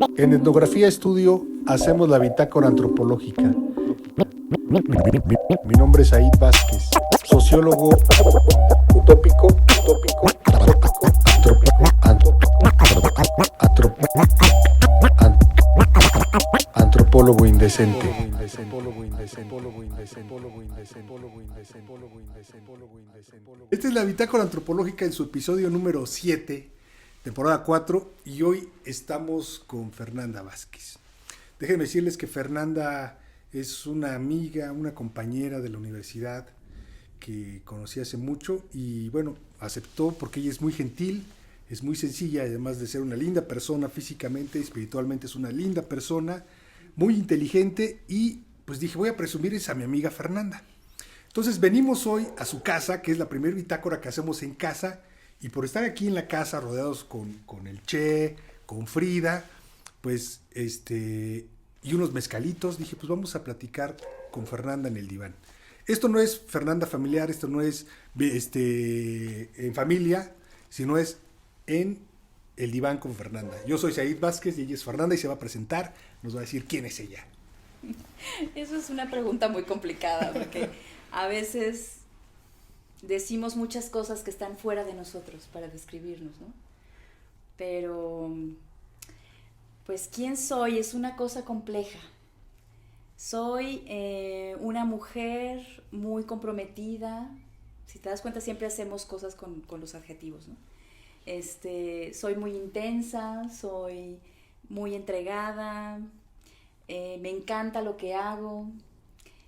En Etnografía Estudio hacemos la bitácora antropológica. Mi nombre es Aid Vázquez, sociólogo utópico, antropólogo indecente. Esta es la bitácora antropológica en su episodio número 7, temporada 4, y hoy estamos con Fernanda Vázquez. Déjenme decirles que Fernanda es una amiga, una compañera de la universidad que conocí hace mucho y bueno, aceptó porque ella es muy gentil, es muy sencilla, además de ser una linda persona físicamente, espiritualmente es una linda persona, muy inteligente y pues dije, voy a presumir a mi amiga Fernanda. Entonces venimos hoy a su casa, que es la primera bitácora que hacemos en casa, y por estar aquí en la casa rodeados con el Che, con Frida, pues y unos mezcalitos, dije, pues vamos a platicar con Fernanda en el diván. Esto no es Fernanda familiar, esto no es en familia, sino es en el diván con Fernanda. Yo soy Said Vázquez y ella es Fernanda y se va a presentar, nos va a decir quién es ella. Eso es una pregunta muy complicada porque a veces decimos muchas cosas que están fuera de nosotros para describirnos, ¿no? Pero, pues, ¿quién soy? Es una cosa compleja. Soy una mujer muy comprometida. Si te das cuenta, siempre hacemos cosas con los adjetivos, ¿no? Soy muy intensa, soy muy entregada, me encanta lo que hago.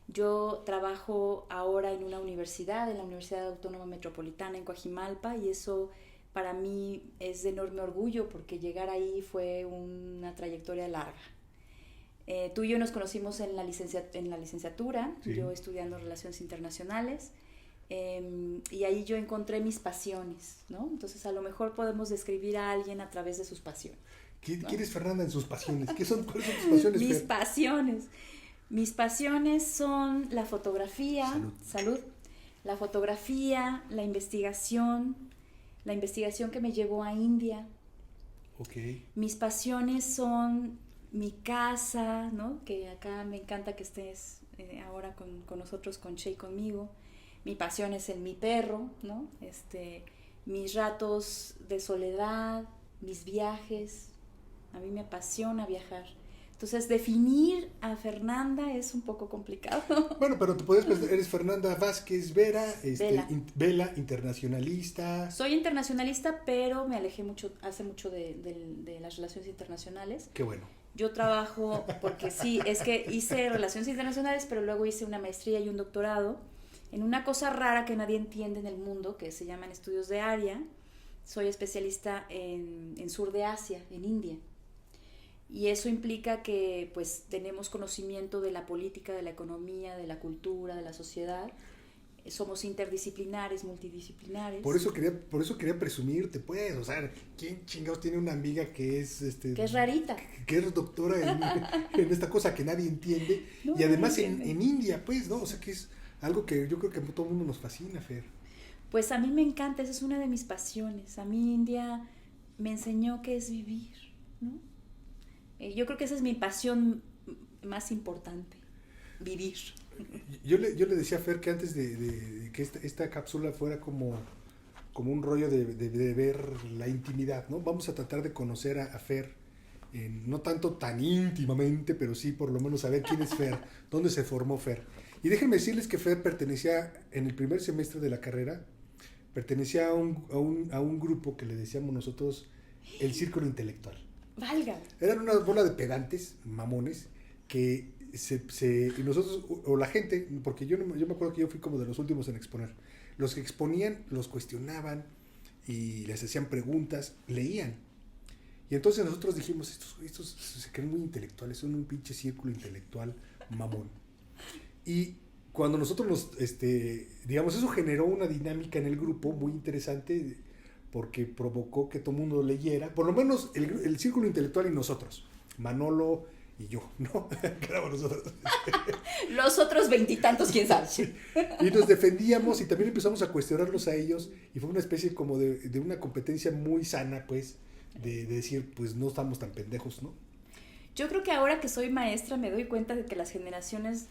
Yo trabajo ahora en una universidad, en la Universidad Autónoma Metropolitana en Coajimalpa, y eso para mí es de enorme orgullo porque llegar ahí fue una trayectoria larga. Tú y yo nos conocimos en la licenciatura, sí. Yo estudiando Relaciones Internacionales, y ahí yo encontré mis pasiones, ¿no? Entonces a lo mejor podemos describir a alguien a través de sus pasiones. ¿Quién es Fernanda en sus pasiones? ¿Cuáles son tus pasiones? Mis pasiones. Mis pasiones son la fotografía, salud, la fotografía, la investigación que me llevó a India. Okay. Mis pasiones son mi casa, ¿no? Que acá me encanta que estés ahora con nosotros, con Che y conmigo. Mi pasión es mi perro, ¿no? Mis ratos de soledad, mis viajes. A mí me apasiona viajar. Entonces, definir a Fernanda es un poco complicado. Bueno, pero te puedes pensar, eres Fernanda Vázquez Vera, Vela, internacionalista. Soy internacionalista, pero me alejé hace mucho de las relaciones internacionales. Qué bueno. Yo trabajo, porque sí, es que hice relaciones internacionales, pero luego hice una maestría y un doctorado en una cosa rara que nadie entiende en el mundo, que se llaman estudios de área. Soy especialista en sur de Asia, en India. Y eso implica que pues tenemos conocimiento de la política, de la economía, de la cultura, de la sociedad. Somos interdisciplinares, multidisciplinares. Por eso quería presumirte, pues, o sea, ¿quién chingados tiene una amiga que es que es rarita? Que es doctora en esta cosa que nadie entiende, no, y además en India, pues, ¿no? O sea, que es algo que yo creo que a todo el mundo nos fascina, Fer. Pues a mí me encanta, esa es una de mis pasiones. A mí India me enseñó qué es vivir, ¿no? Yo creo que esa es mi pasión más importante, vivir. Yo le decía a Fer que antes de que esta cápsula fuera como un rollo de ver la intimidad, ¿no? Vamos a tratar de conocer a Fer, no tanto tan íntimamente, pero sí por lo menos saber quién es Fer, dónde se formó Fer. Y déjenme decirles que Fer pertenecía, en el primer semestre de la carrera, pertenecía a un grupo que le decíamos nosotros el Círculo Intelectual. Valga. Eran una bola de pedantes, mamones, que y nosotros, o la gente, porque yo me acuerdo que yo fui como de los últimos en exponer. Los que exponían los cuestionaban y les hacían preguntas, leían. Y entonces nosotros dijimos, estos se creen muy intelectuales, son un pinche círculo intelectual mamón. Y cuando nosotros digamos, eso generó una dinámica en el grupo muy interesante, porque provocó que todo el mundo leyera, por lo menos el círculo intelectual y nosotros, Manolo y yo, ¿no? Que éramos nosotros. Los otros 20 y tantos, quién sabe. Sí. Y nos defendíamos y también empezamos a cuestionarlos a ellos, y fue una especie como de una competencia muy sana, pues, de decir, pues no estamos tan pendejos, ¿no? Yo creo que ahora que soy maestra me doy cuenta de que las generaciones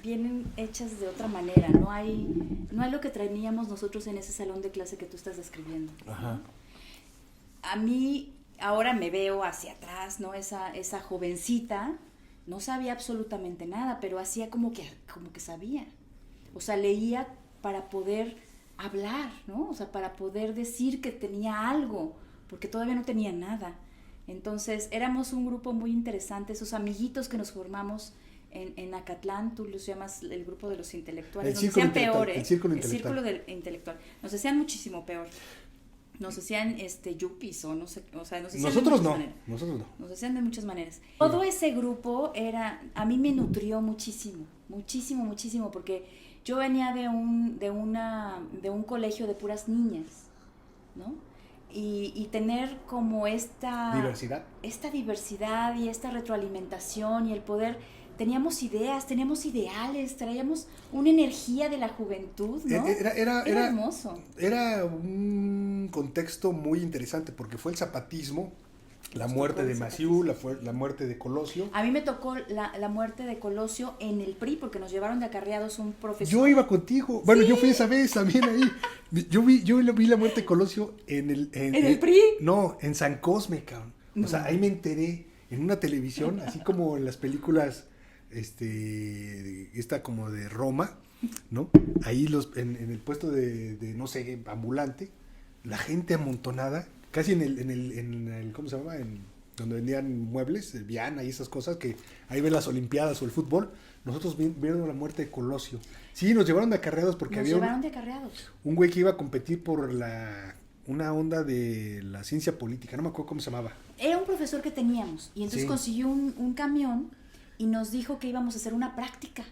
vienen hechas de otra manera. No hay lo que traíamos nosotros en ese salón de clase que tú estás describiendo. Ajá. A mí ahora me veo hacia atrás, ¿no? Esa jovencita no sabía absolutamente nada, pero hacía como que sabía. O sea, leía para poder hablar, ¿no? O sea, para poder decir que tenía algo, porque todavía no tenía nada. Entonces, éramos un grupo muy interesante, esos amiguitos que nos formamos en Acatlán, tú los llamas el grupo de los intelectuales, nos hacían peor, el círculo círculo intelectual, nos hacían muchísimo peor. Nos hacían yuppies o no sé, o sea, nos hacían nosotros de no, muchas maneras. nosotros no. Nos hacían de muchas maneras. Todo ese grupo a mí me nutrió muchísimo, muchísimo, muchísimo, porque yo venía de un colegio de puras niñas, ¿no? Y tener como esta diversidad y esta retroalimentación y el poder, teníamos ideas, teníamos ideales, traíamos una energía de la juventud, ¿no? Era hermoso. Era un contexto muy interesante porque fue el zapatismo, la muerte de Maciú, la muerte de Colosio. A mí me tocó la muerte de Colosio en el PRI porque nos llevaron de acarreados un profesor. Yo iba contigo. Bueno, sí. Yo fui esa vez también ahí. Yo vi la muerte de Colosio en el PRI. No, en San Cosme, cabrón. O sea, ahí me enteré en una televisión, así como en las películas esta como de Roma, ¿no? Ahí en el puesto de no sé, ambulante, la gente amontonada, casi en el ¿cómo se llama? Donde vendían muebles, el Viana y esas cosas, que ahí ven las Olimpiadas o el fútbol. Nosotros vieron la muerte de Colosio. Sí, nos llevaron de acarreados porque había un güey que iba a competir por una onda de la ciencia política, no me acuerdo cómo se llamaba. Era un profesor que teníamos y entonces sí. Consiguió un camión y nos dijo que íbamos a hacer una práctica,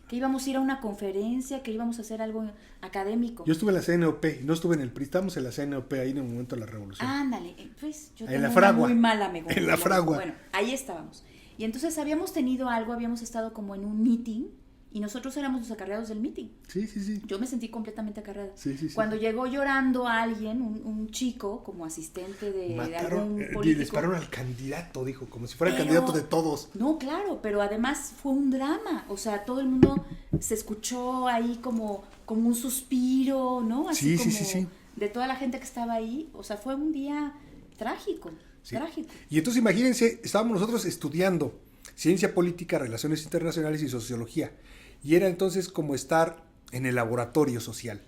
que íbamos a ir a una conferencia, que íbamos a hacer algo académico. Yo estuve en la CNOP, no estuve en el PRI, estábamos en la CNOP ahí en el momento de la revolución. Ándale, pues yo tengo una muy mala memoria. En la fragua. Bueno, ahí estábamos. Y entonces habíamos tenido algo, habíamos estado como en un meeting y nosotros éramos los acarreados del meeting. Sí. Yo me sentí completamente acarreada. Sí. Cuando llegó llorando alguien, un chico como asistente de algún político. Y dispararon al candidato, dijo, como si fuera el candidato de todos. No, claro, pero además fue un drama. O sea, todo el mundo se escuchó ahí como un suspiro, ¿no? Así sí. De toda la gente que estaba ahí. O sea, fue un día trágico. Sí. Trágico. Y entonces imagínense, estábamos nosotros estudiando ciencia política, relaciones internacionales y sociología. Y era entonces como estar en el laboratorio social.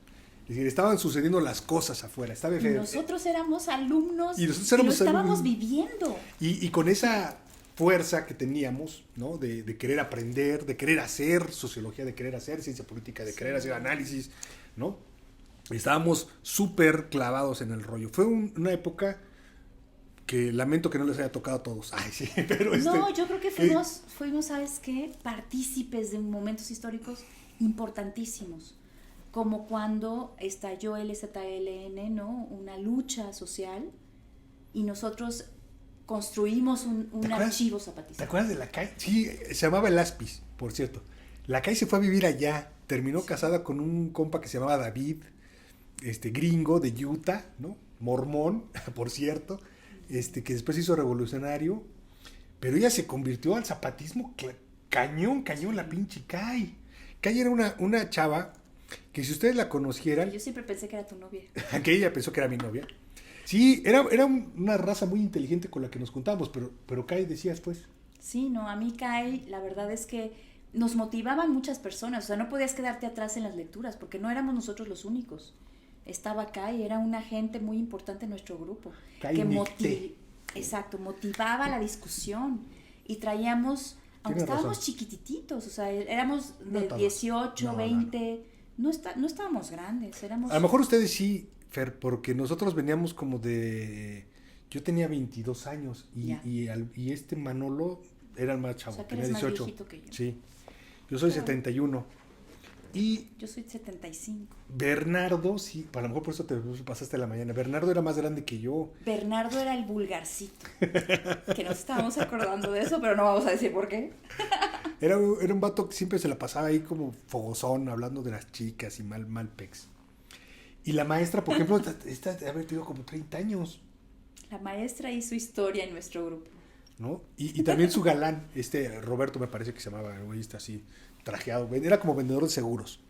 Es decir, estaban sucediendo las cosas afuera. Y nosotros éramos alumnos y nosotros éramos lo estábamos viviendo. Y con esa fuerza que teníamos, ¿no? De querer aprender, de querer hacer sociología, de querer hacer ciencia política, de querer hacer análisis, ¿no? Estábamos súper clavados en el rollo. Fue una época que lamento que no les haya tocado a todos. Ay, sí, pero no, yo creo que fuimos, ¿sabes qué? Partícipes de momentos históricos importantísimos, como cuando estalló el ZLN, ¿no? Una lucha social, y nosotros construimos un archivo zapatista. ¿Te acuerdas de la CAI? Sí, se llamaba el Aspis, por cierto. La CAI se fue a vivir allá, terminó casada con un compa que se llamaba David, gringo de Utah, ¿no? Mormón, por cierto. Que después se hizo revolucionario, pero ella se convirtió al zapatismo cañón, la pinche Kai. Kai era una chava que si ustedes la conocieran... Yo siempre pensé que era tu novia. Que ella pensó que era mi novia. Sí, era una raza muy inteligente con la que nos juntamos, pero Kai decías pues... Sí, no, a mí Kai, la verdad es que nos motivaban muchas personas, o sea, no podías quedarte atrás en las lecturas, porque no éramos nosotros los únicos. Estaba Kai, era una gente muy importante en nuestro grupo. Kai que motivaba la discusión. Y traíamos, aunque estábamos chiquititos, o sea, éramos de 18, 20, no estábamos grandes, éramos... A lo mejor ustedes sí, Fer, porque nosotros veníamos como de... Yo tenía 22 años y Manolo era el más chavo, o sea, que tenía eres 18. más viejito que yo. Sí, yo soy 71. Y yo soy 75. Bernardo, sí, a lo mejor por eso te pasaste la mañana. Bernardo era más grande que yo. Bernardo era el vulgarcito. Que nos estábamos acordando de eso, pero no vamos a decir por qué. Era un vato que siempre se la pasaba ahí como fogosón, hablando de las chicas y mal pex. Y la maestra, por ejemplo, esta debe haber tenido como 30 años. La maestra hizo historia en nuestro grupo. ¿no? Y también su galán, Roberto me parece que se llamaba, güey, así, trajeado, era como vendedor de seguros.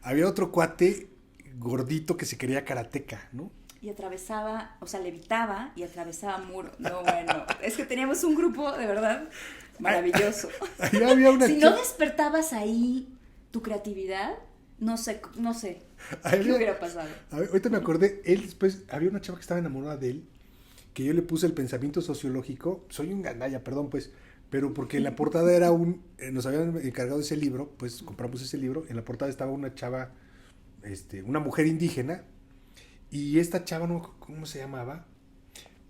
Había otro cuate gordito que se quería karateca, ¿no? Y atravesaba, o sea, levitaba y atravesaba muro. No, bueno, es que teníamos un grupo, de verdad, maravilloso. Ahí había una si no despertabas ahí tu creatividad, no sé qué hubiera pasado. Ahorita me acordé, él después, había una chava que estaba enamorada de él, que yo le puse el pensamiento sociológico, soy un gandalla, perdón, pues, pero porque en la portada era nos habían encargado ese libro, pues compramos ese libro, en la portada estaba una chava, una mujer indígena, y esta chava, no cómo se llamaba,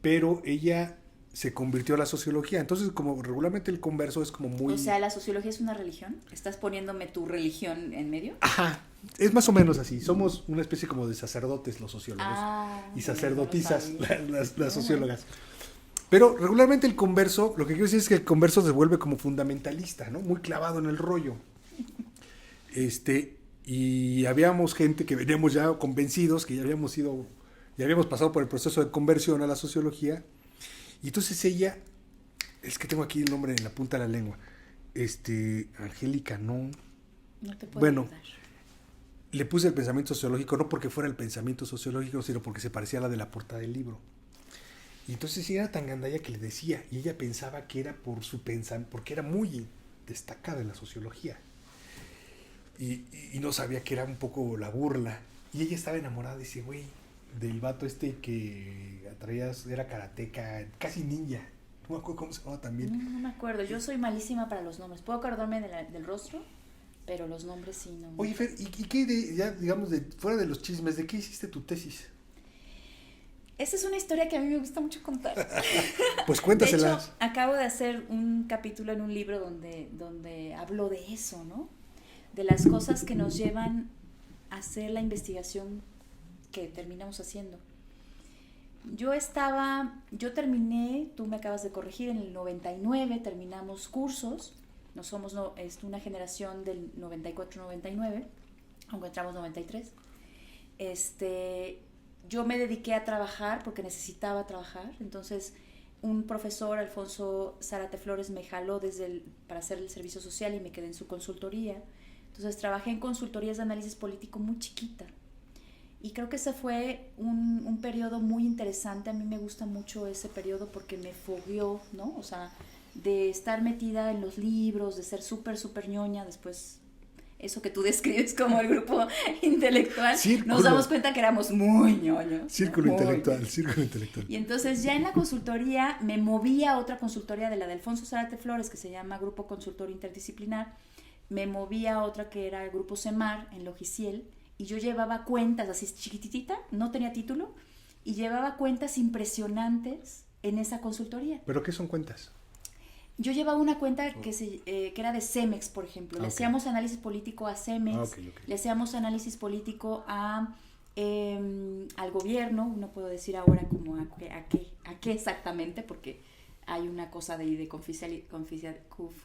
pero ella se convirtió a la sociología. Entonces, como regularmente el converso es como muy... O sea, ¿la sociología es una religión? ¿Estás poniéndome tu religión en medio? Ajá, es más o menos así. Somos una especie como de sacerdotes los sociólogos y sacerdotisas las sociólogas. Pero regularmente el converso, lo que quiero decir es que el converso se vuelve como fundamentalista, ¿no? Muy clavado en el rollo. Y habíamos gente que veníamos ya convencidos, que ya habíamos pasado por el proceso de conversión a la sociología. Y entonces ella, es que tengo aquí el nombre en la punta de la lengua, Angélica, no te puedo ayudar. Le puse el pensamiento sociológico, no porque fuera el pensamiento sociológico, sino porque se parecía a la de la portada del libro. Y entonces ella era tan gandalla que le decía, y ella pensaba que era por su pensamiento, porque era muy destacada en la sociología. Y no sabía que era un poco la burla. Y ella estaba enamorada de ese güey, del vato que atraías, era karateca, casi ninja. No me acuerdo cómo se llamaba también. No me acuerdo, yo soy malísima para los nombres. Puedo acordarme del rostro, pero los nombres sí no. Oye, Fer, ¿y qué ya digamos, fuera de los chismes, de qué hiciste tu tesis? Esa es una historia que a mí me gusta mucho contar. Pues cuéntasela. De hecho, acabo de hacer un capítulo en un libro donde hablo de eso, ¿no? De las cosas que nos llevan a hacer la investigación que terminamos haciendo. Yo terminé, tú me acabas de corregir, en el 99 terminamos cursos. Es una generación del 94-99, aunque entramos 93. Yo me dediqué a trabajar porque necesitaba trabajar. Entonces, un profesor, Alfonso Zárate Flores, me jaló para hacer el servicio social y me quedé en su consultoría. Entonces, trabajé en consultorías de análisis político muy chiquita. Y creo que ese fue un periodo muy interesante. A mí me gusta mucho ese periodo porque me fogueó, ¿no? O sea, de estar metida en los libros, de ser súper ñoña, después eso que tú describes como el grupo intelectual, Círculo. Nos damos cuenta que éramos muy ñoños. Círculo ¿no? intelectual. Y entonces ya en la consultoría me moví a otra consultoría de la de Alfonso Zárate Flores, que se llama Grupo Consultor Interdisciplinar. Me moví a otra que era el Grupo CEMAR en Logiciel, y yo llevaba cuentas así chiquititita, no tenía título, y llevaba cuentas impresionantes en esa consultoría. ¿Pero qué son cuentas? Yo llevaba una cuenta que era de Cemex, por ejemplo. Le hacíamos análisis político a Cemex, le hacíamos análisis político al gobierno, no puedo decir ahora como a qué exactamente, porque hay una cosa de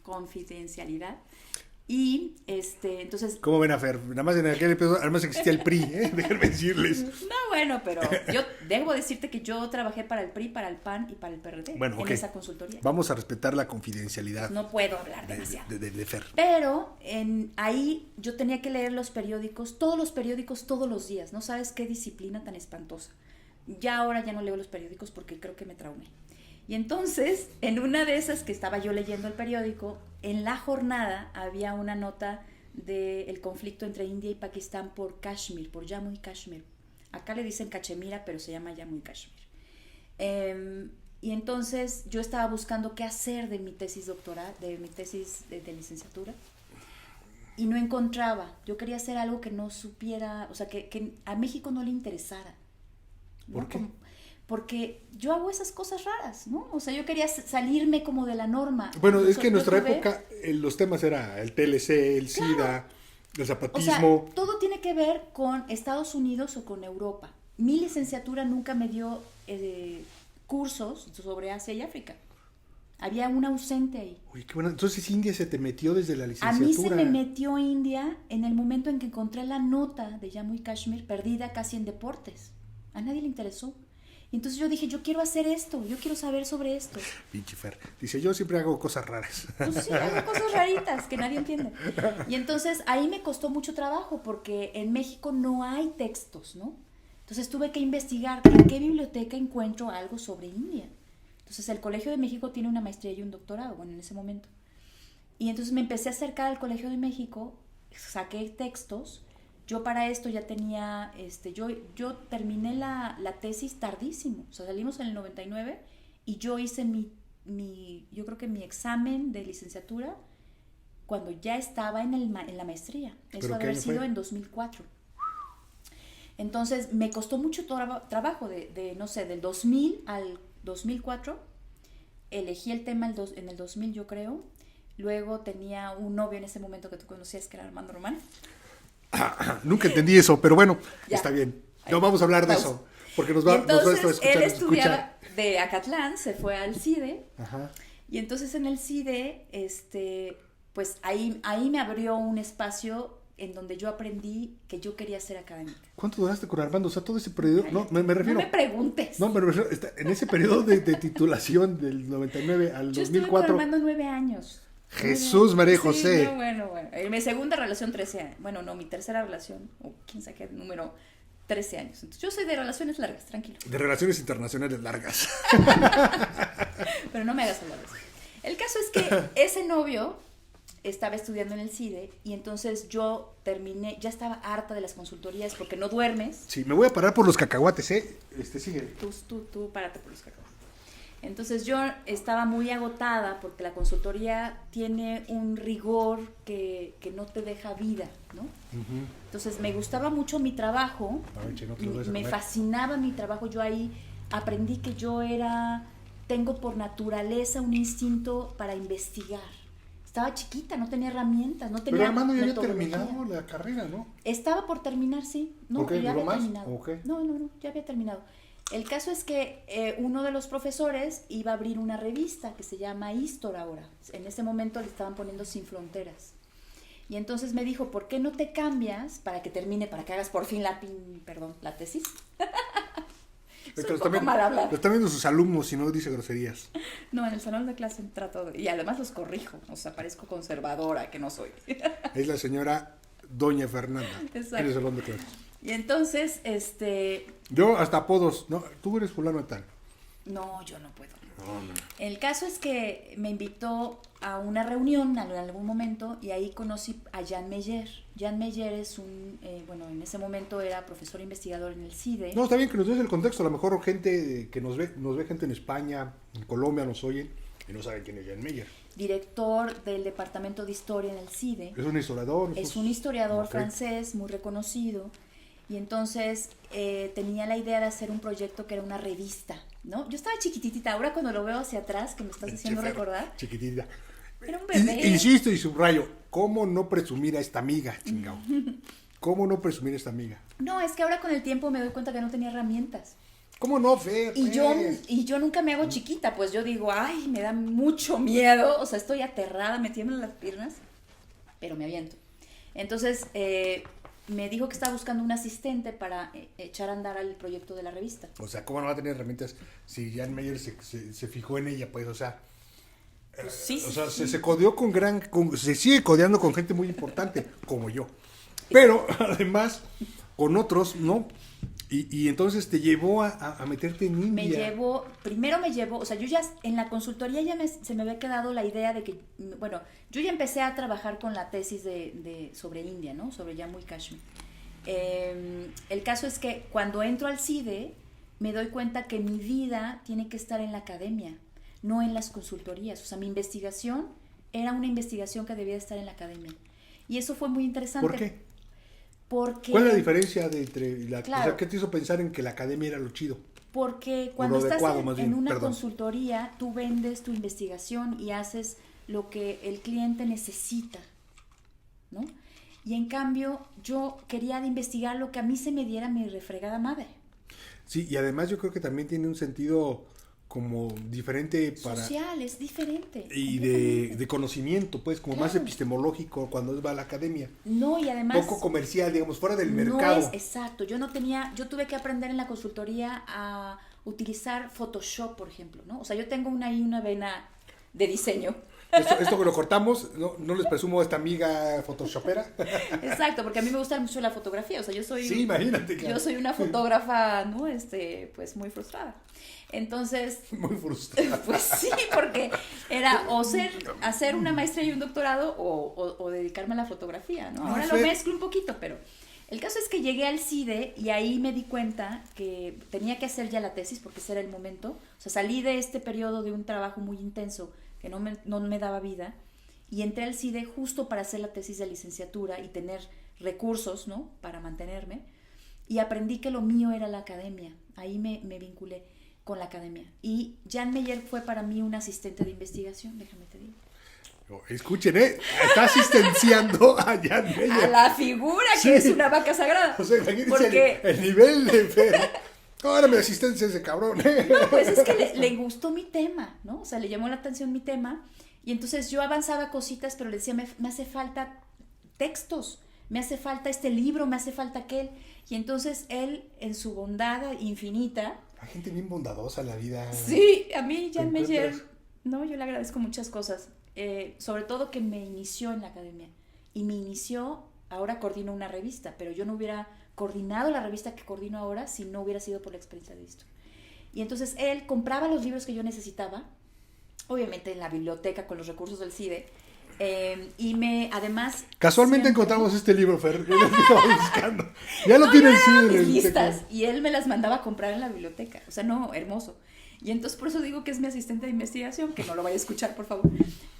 confidencialidad. Y entonces... ¿Cómo ven a Fer? Nada más en aquel episodio, además existía el PRI, déjenme decirles. No, bueno, pero yo debo decirte que yo trabajé para el PRI, para el PAN y para el PRD en esa consultoría. Vamos a respetar la confidencialidad. No puedo hablar demasiado. De Fer. Pero ahí yo tenía que leer los periódicos todos los días. No sabes qué disciplina tan espantosa. Ya ahora ya no leo los periódicos porque creo que me traumé. Y entonces, en una de esas que estaba yo leyendo el periódico, en la jornada había una nota del conflicto entre India y Pakistán por Kashmir, por Jammu y Kashmir. Acá le dicen Cachemira, pero se llama Jammu y Kashmir. Y entonces yo estaba buscando qué hacer de mi tesis doctoral, de mi tesis de licenciatura, y no encontraba. Yo quería hacer algo que no supiera, o sea, que a México no le interesara. ¿Por qué? Porque yo hago esas cosas raras, ¿no? O sea, yo quería salirme como de la norma. Bueno, es que en nuestra época los temas era el TLC, el SIDA, el zapatismo. O sea, todo tiene que ver con Estados Unidos o con Europa. Mi licenciatura nunca me dio cursos sobre Asia y África. Había un ausente ahí. Uy, qué bueno. Entonces India se te metió desde la licenciatura. A mí se me metió India en el momento en que encontré la nota de Jammu y Kashmir perdida casi en deportes. A nadie le interesó. Y entonces yo dije, yo quiero hacer esto, yo quiero saber sobre esto. Pinche Fer. Dice, yo siempre hago cosas raras. Pues sí, hago cosas raritas que nadie entiende. Y entonces ahí me costó mucho trabajo porque en México no hay textos, ¿no? Entonces tuve que investigar en qué biblioteca encuentro algo sobre India. Entonces el Colegio de México tiene una maestría y un doctorado, bueno, en ese momento. Y entonces me empecé a acercar al Colegio de México, saqué textos. Yo para esto ya tenía, yo terminé la tesis tardísimo, o sea, salimos en el 99 y yo hice yo creo que mi examen de licenciatura cuando ya estaba en la maestría. Eso debe haber sido en 2004. Entonces me costó mucho trabajo, no sé, del 2000 al 2004. Elegí el tema en el 2000, yo creo. Luego tenía un novio en ese momento que tú conocías, que era Armando Román. Nunca entendí eso, pero bueno, ya está bien. No vamos a hablar de eso, porque nos va a escuchar. Él estudiaba de Acatlán, se fue al CIDE. Ajá. Y entonces en el CIDE, pues ahí me abrió un espacio en donde yo aprendí que yo quería ser académica. ¿Cuánto duraste con Armando? O sea, todo ese periodo, no, me refiero. No me preguntes. No, me refiero, en ese periodo de titulación del 99 al 2004. Yo estuve con Armando 9 años. Jesús, María José. Sí, no, bueno. Mi segunda relación 13 años. Bueno, no, mi tercera relación, o quién sabe qué número, 13 años. Entonces, yo soy de relaciones largas, tranquilo. De relaciones internacionales largas. Pero no me hagas hablar de eso. El caso es que ese novio estaba estudiando en el CIDE y entonces yo terminé, ya estaba harta de las consultorías porque no duermes. Sí, me voy a parar por los cacahuates, sigue. Tú párate por los cacahuates. Entonces yo estaba muy agotada porque la consultoría tiene un rigor que no te deja vida, ¿no? Uh-huh. Entonces me gustaba mucho mi trabajo, me fascinaba mi trabajo. Yo ahí aprendí que tengo por naturaleza un instinto para investigar. Estaba chiquita, no tenía herramientas, no tenía. Pero Armando ya había terminado la carrera, ¿no? Estaba por terminar, sí. No, ¿Okay? ya había más? terminado. Okay. No, ya había terminado. El caso es que uno de los profesores iba a abrir una revista que se llama Histor ahora. En ese momento le estaban poniendo Sin Fronteras. Y entonces me dijo, ¿por qué no te cambias para que termine, para que hagas por fin la tesis? Lo están viendo sus alumnos y no dice groserías. No, en el salón de clase trato y además los corrijo, o sea, parezco conservadora, que no soy. Es la señora Doña Fernanda. Exacto. En el salón de clase. Y entonces, yo hasta apodos, no, tú eres fulano tal. No, yo no puedo. No. El caso es que me invitó a una reunión en algún momento y ahí conocí a Jan Meyer. Jan Meyer es en ese momento era profesor investigador en el CIDE. No, está bien que nos des el contexto. A lo mejor gente que nos ve gente en España, en Colombia, nos oyen y no saben quién es Jan Meyer. Director del Departamento de Historia en el CIDE. Es un historiador. Es un historiador francés muy reconocido. Y entonces tenía la idea de hacer un proyecto que era una revista, ¿no? Yo estaba chiquititita, ahora cuando lo veo hacia atrás, que me estás haciendo recordar. Chiquitita. Era un bebé. Insisto y subrayo, ¿cómo no presumir a esta amiga, chingao? ¿Cómo no presumir a esta amiga? No, es que ahora con el tiempo me doy cuenta que no tenía herramientas. ¿Cómo no, Fer? Y yo nunca me hago chiquita, pues yo digo, ay, me da mucho miedo, o sea, estoy aterrada, me tiemblan las piernas, pero me aviento. Entonces, me dijo que estaba buscando un asistente para echar a andar al proyecto de la revista. O sea, ¿cómo no va a tener herramientas si Jan Meyer se fijó en ella? Pues, o sea, pues sí, o sea, se codeó se sigue codeando con gente muy importante, como yo. Pero, además, con otros, ¿no? Y entonces te llevó a meterte en India. Primero me llevó, o sea, yo ya en la consultoría se me había quedado la idea de que, bueno, yo ya empecé a trabajar con la tesis sobre India, ¿no? Sobre Jammu y Kashmir. El caso es que cuando entro al CIDE, me doy cuenta que mi vida tiene que estar en la academia, no en las consultorías. O sea, mi investigación era una investigación que debía estar en la academia. Y eso fue muy interesante. ¿Por qué? Porque, ¿cuál es la diferencia claro, o sea, qué te hizo pensar en que la academia era lo chido? Porque cuando estás en una consultoría, tú vendes tu investigación y haces lo que el cliente necesita, ¿no? Y en cambio, yo quería investigar lo que a mí se me diera mi refregada madre. Sí, y además yo creo que también tiene un sentido como diferente para... social, es diferente. Y de conocimiento, pues, como más epistemológico cuando va a la academia. No, y además... poco comercial, digamos, fuera del mercado. Exacto, yo tuve que aprender en la consultoría a utilizar Photoshop, por ejemplo, ¿no? O sea, yo tengo una vena de diseño. Esto que lo cortamos, no les presumo a esta amiga photoshopera. Exacto, porque a mí me gusta mucho la fotografía, o sea, yo soy... Sí, imagínate. Claro. Yo soy una fotógrafa, ¿no? Pues muy frustrada. Entonces... Muy frustrada. Pues sí, porque era hacer una maestría y un doctorado o dedicarme a la fotografía, ¿no? Ahora lo mezclo un poquito, pero... El caso es que llegué al CIDE y ahí me di cuenta que tenía que hacer ya la tesis porque ese era el momento. O sea, salí de este periodo de un trabajo muy intenso que no me daba vida y entré al CIDE justo para hacer la tesis de licenciatura y tener recursos, ¿no? Para mantenerme. Y aprendí que lo mío era la academia. Ahí me vinculé con la academia. Y Jan Meyer fue para mí un asistente de investigación, déjame te digo. Escuchen, está asistenciando a Jan Meyer. A la figura que es una vaca sagrada. O sea, imagínense el nivel de Fer. Ahora me asistencia ese cabrón. No, pues es que le gustó mi tema, ¿no? O sea, le llamó la atención mi tema. Y entonces yo avanzaba cositas, pero le decía, me hace falta textos, me hace falta este libro, me hace falta aquel. Y entonces él, en su bondad infinita... Hay gente bien bondadosa en la vida. Sí, a mí Jan Meyer, no, yo le agradezco muchas cosas. Sobre todo que me inició en la academia y me inició, ahora coordino una revista, pero yo no hubiera coordinado la revista que coordino ahora si no hubiera sido por la experiencia de esto. Y entonces él compraba los libros que yo necesitaba, obviamente en la biblioteca con los recursos del CIDE, y además... Casualmente encontramos este libro, Fer, yo lo estaba buscando. Ya lo tiene el CIDE. Mis listas, y él me las mandaba a comprar en la biblioteca, o sea, no, hermoso. Y entonces por eso digo que es mi asistente de investigación, que no lo vaya a escuchar, por favor.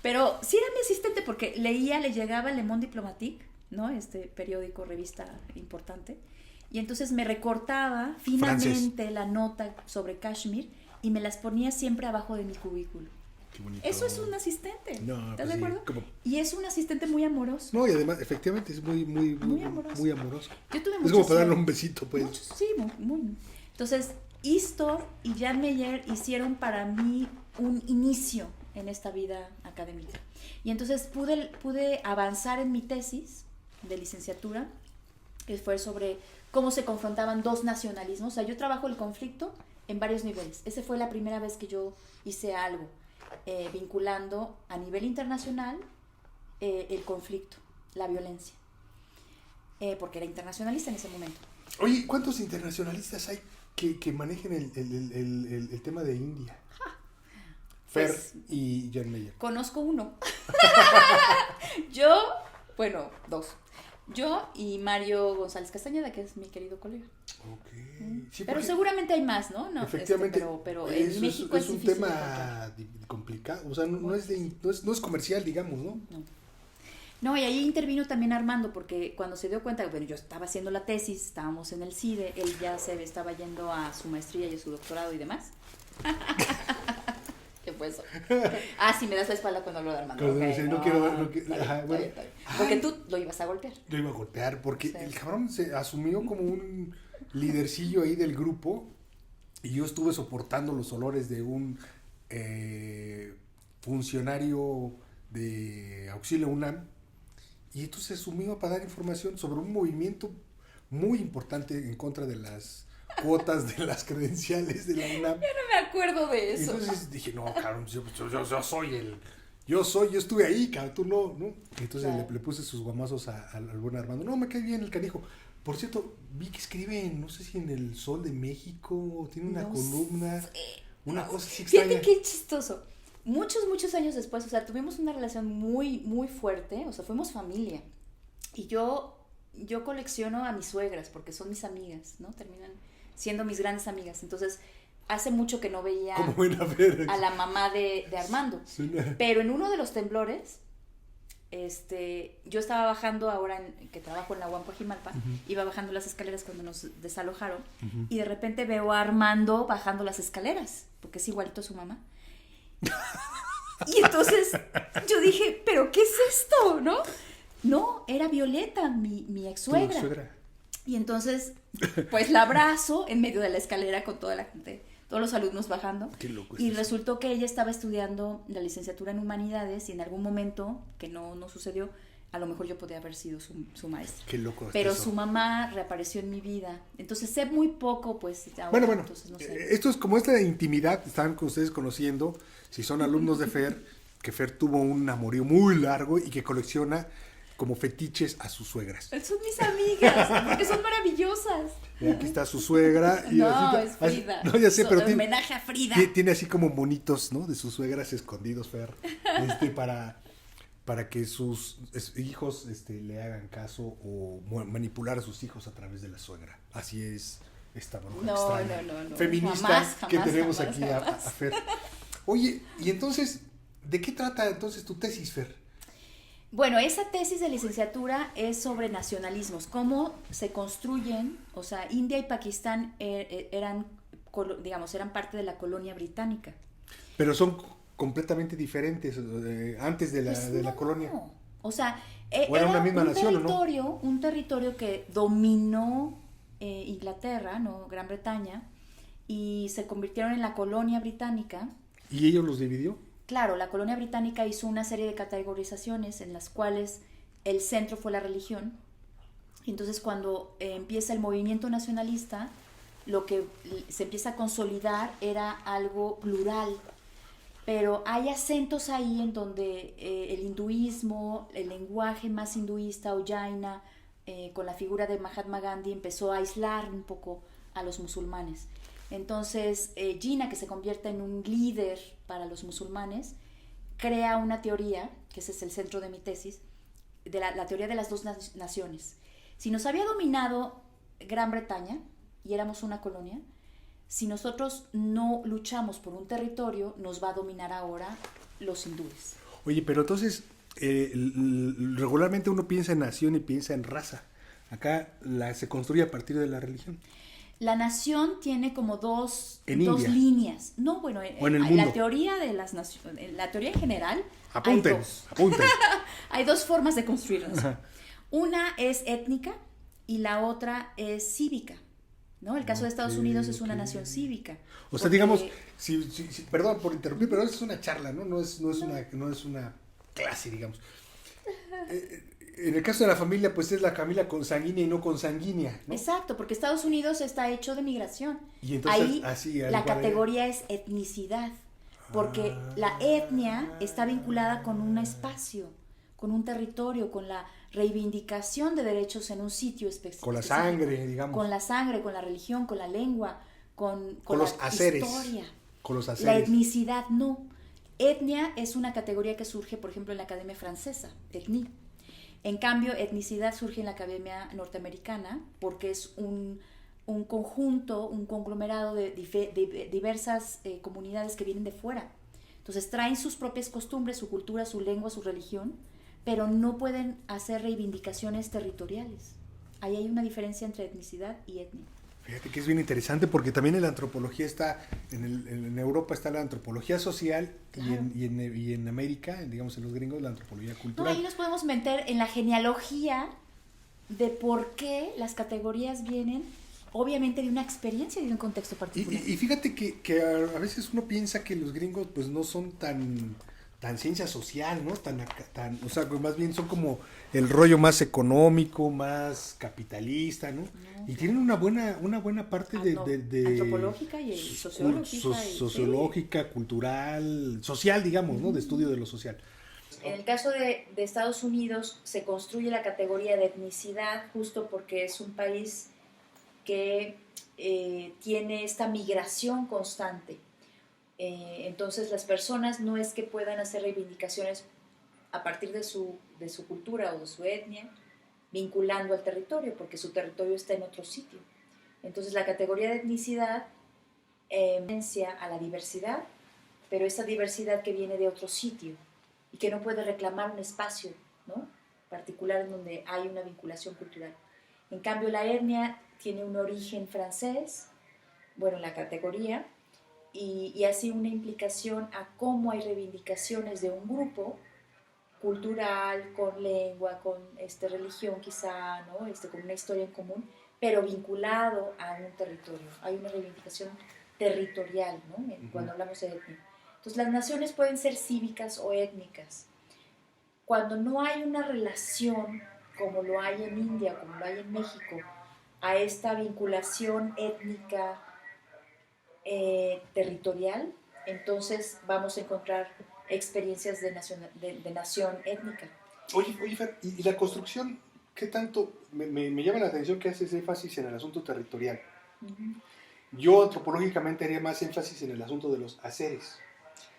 Pero sí era mi asistente porque le llegaba Le Monde Diplomatique, ¿no? Este periódico, revista importante. Y entonces me recortaba finamente la nota sobre Kashmir y me las ponía siempre abajo de mi cubículo. Qué bonito. Eso es un asistente. No, ¿Estás pues de acuerdo? Sí, y es un asistente muy amoroso. No, y además, efectivamente, es muy amoroso. Muy amoroso. Yo tuve es como para darle un besito, pues. Sí, muy. Entonces, Isto y Jan Meyer hicieron para mí un inicio en esta vida académica. Y entonces pude avanzar en mi tesis de licenciatura, que fue sobre cómo se confrontaban dos nacionalismos. O sea, yo trabajo el conflicto en varios niveles. Esa fue la primera vez que yo hice algo vinculando a nivel internacional el conflicto, la violencia, porque era internacionalista en ese momento. Oye, ¿cuántos internacionalistas hay que manejen el tema de India? Fer pues, y Jan Meyer. Conozco uno. Dos. Yo y Mario González Castañeda, que es mi querido colega. Okay. Sí, pero seguramente hay más, ¿no? Efectivamente. Pero en México es un tema complicado. O sea, no es comercial, digamos, ¿no? No, y ahí intervino también Armando, porque cuando se dio cuenta, bueno, yo estaba haciendo la tesis, estábamos en el CIDE, él ya se estaba yendo a su maestría y a su doctorado y demás. ¿Qué fue eso? Sí, me das la espalda cuando hablo de Armando. Porque tú lo ibas a golpear. Lo iba a golpear, porque el cabrón se asumió como un lidercillo ahí del grupo, y yo estuve soportando los olores de un funcionario de Auxilio UNAM, y entonces se sumió para dar información sobre un movimiento muy importante en contra de las cuotas de las credenciales de la UNAM. Yo no me acuerdo de eso. Entonces dije, no, cabrón, yo estuve ahí, cabrón, tú no. Entonces claro. le puse sus guamazos al buen Armando. No, me cae bien el canijo. Por cierto, vi que escribe, no sé si en El Sol de México, tiene una columna, una cosa así extraña. Fíjate qué chistoso. Muchos años después, o sea, tuvimos una relación muy, muy fuerte, o sea, fuimos familia. Y yo colecciono a mis suegras porque son mis amigas, ¿no? Terminan siendo mis grandes amigas. Entonces, hace mucho que no veía a la mamá de Armando. Sí, no. Pero en uno de los temblores, yo estaba bajando ahora que trabajo en la UAM Coajimalpa, iba bajando las escaleras cuando nos desalojaron, y de repente veo a Armando bajando las escaleras, porque es igualito a su mamá. Y entonces yo dije, ¿pero qué es esto? No, era Violeta, mi ex suegra. Y entonces, pues la abrazo en medio de la escalera con toda la gente, todos los alumnos bajando. Qué loco. Y resultó que ella estaba estudiando la licenciatura en Humanidades y en algún momento, que no sucedió, a lo mejor yo podría haber sido su maestra. Qué loco. Pero eso. su mamá reapareció en mi vida. Entonces sé muy poco, pues. Ahora, Bueno, entonces, no sé. esto es como esta intimidad, están con ustedes conociendo, si son alumnos de Fer, que Fer tuvo un amorío muy largo y que colecciona como fetiches a sus suegras. Son mis amigas, porque son maravillosas. Aquí está su suegra. Y No, es Frida. No, ya sé, pero homenaje a Frida. tiene así como monitos, ¿no? De sus suegras escondidos, Fer. Para que sus hijos le hagan caso o manipular a sus hijos a través de la suegra. Así es esta bruja extraña. No. Feminista Jamás, que tenemos aquí a jamás. Fer. Oye, y entonces, ¿de qué trata entonces tu tesis, Fer? Bueno, esa tesis de licenciatura es sobre nacionalismos, cómo se construyen, o sea, India y Pakistán eran parte de la colonia británica. Pero son completamente diferentes antes de la No. colonia. O sea, ¿O era una misma un nación territorio, o no? un territorio que dominó Inglaterra, ¿no? Gran Bretaña, y se convirtieron en la colonia británica. ¿Y ellos los dividió? Claro, la colonia británica hizo una serie de categorizaciones en las cuales el centro fue la religión. Y entonces cuando empieza el movimiento nacionalista, lo que se empieza a consolidar era algo plural. Pero hay acentos ahí en donde el hinduismo, el lenguaje más hinduista o jaina, con la figura de Mahatma Gandhi, empezó a aislar un poco a los musulmanes. Entonces, Jinnah, que se convierte en un líder para los musulmanes, crea una teoría, que ese es el centro de mi tesis, de la teoría de las dos naciones. Si nos había dominado Gran Bretaña y éramos una colonia, si nosotros no luchamos por un territorio, nos va a dominar ahora los hindúes. Oye, pero entonces, regularmente uno piensa en nación y piensa en raza. Acá se construye a partir de la religión. La nación tiene como dos India. líneas. No, bueno, en la teoría de las naciones, en la teoría en general, Apunten. hay dos formas de construir nación. Una es étnica y la otra es cívica, ¿no? El caso de Estados Unidos es una nación cívica. O sea, digamos, perdón por interrumpir, pero es una charla, ¿no? No es una clase, digamos. En el caso de la familia, pues es la familia consanguínea y no consanguínea, ¿no? Exacto, porque Estados Unidos está hecho de migración. Y entonces, ahí la categoría es etnicidad, porque la etnia está vinculada con un espacio, con un territorio, con la reivindicación de derechos en un sitio específico. Con la sangre, digamos. Con la sangre, con la religión, con la lengua, con los la haceres, historia. con los haceres. La etnicidad no. Etnia es una categoría que surge, por ejemplo, en la Academia Francesa, etnie. En cambio, etnicidad surge en la Academia Norteamericana porque es un conjunto, un conglomerado de diversas comunidades que vienen de fuera. Entonces traen sus propias costumbres, su cultura, su lengua, su religión, pero no pueden hacer reivindicaciones territoriales. Ahí hay una diferencia entre etnicidad y etnia. Fíjate que es bien interesante porque también en la antropología está, en Europa está la antropología social. Claro. y en América, digamos en los gringos, la antropología cultural. No, ahí nos podemos meter en la genealogía de por qué las categorías vienen, obviamente, de una experiencia y de un contexto particular. Y fíjate que a veces uno piensa que los gringos pues no son tan ciencia social, ¿no? O sea, más bien son como el rollo más económico, más capitalista, ¿no? Y tienen una buena parte de antropológica y sociológica. Sociológica, cultural, social, digamos, ¿no? De estudio de lo social. En el caso de Estados Unidos se construye la categoría de etnicidad justo porque es un país que tiene esta migración constante. Entonces las personas no es que puedan hacer reivindicaciones a partir de su cultura o de su etnia, vinculando al territorio, porque su territorio está en otro sitio. Entonces la categoría de etnicidad referencia a la diversidad, pero esa diversidad que viene de otro sitio y que no puede reclamar un espacio, ¿no?, particular en donde hay una vinculación cultural. En cambio, la etnia tiene un origen francés, bueno, la categoría, y así una implicación a cómo hay reivindicaciones de un grupo cultural, con lengua, con religión quizá, ¿no?, con una historia en común, pero vinculado a un territorio. Hay una reivindicación territorial, ¿no?, cuando hablamos de etnia. Entonces las naciones pueden ser cívicas o étnicas. cuando no hay una relación como lo hay en India, como lo hay en México, a esta vinculación étnica territorial, entonces vamos a encontrar experiencias de nación étnica. Oye, Fer, ¿y la construcción, qué tanto? Me llama la atención que haces énfasis en el asunto territorial. Uh-huh. Yo antropológicamente haría más énfasis en el asunto de los haceres,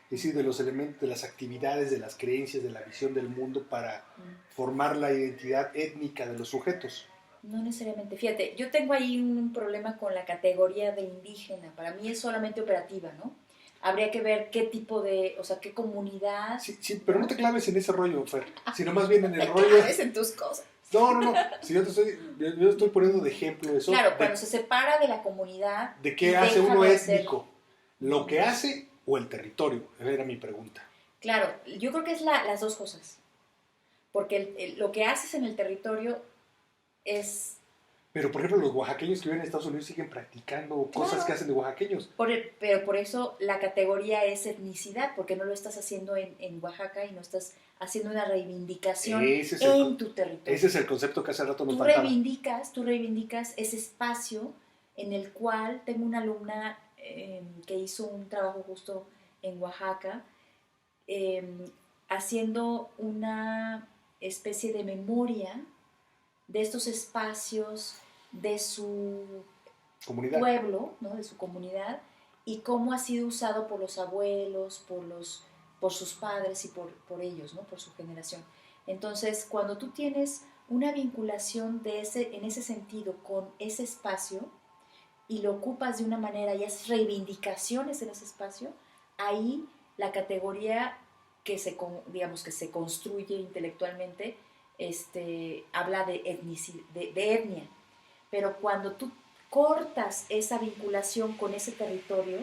es decir, de los elementos, de las actividades, de las creencias, de la visión del mundo para formar la identidad étnica de los sujetos. No necesariamente. Fíjate, yo tengo ahí un problema con la categoría de indígena. Para mí es solamente operativa, ¿no? Habría que ver qué tipo de, o sea, qué comunidad. Sí, sí, pero no te claves en ese rollo, Fer, sino más bien en el te rollo. Claves en tus cosas. No. Si yo estoy poniendo de ejemplo eso. Claro, cuando se separa de la comunidad. ¿De qué hace uno étnico? ¿Lo que hace o el territorio? Esa era mi pregunta. Claro, yo creo que es las dos cosas. Porque lo que haces en el territorio es... Pero, por ejemplo, los oaxaqueños que viven en Estados Unidos siguen practicando cosas que hacen de oaxaqueños. Pero por eso la categoría es etnicidad, porque no lo estás haciendo en Oaxaca y no estás haciendo una reivindicación en tu territorio. Ese es el concepto que hace rato nos faltaba. Tú reivindicas ese espacio en el cual tengo una alumna que hizo un trabajo justo en Oaxaca, haciendo una especie de memoria de estos espacios de su comunidad. Pueblo, ¿no? De su comunidad, y cómo ha sido usado por los abuelos, por sus padres y por ellos, ¿no? Por su generación. Entonces, cuando tú tienes una vinculación en ese sentido con ese espacio y lo ocupas de una manera y haces reivindicaciones en ese espacio, ahí la categoría que se construye intelectualmente habla de etnia. Pero cuando tú cortas esa vinculación con ese territorio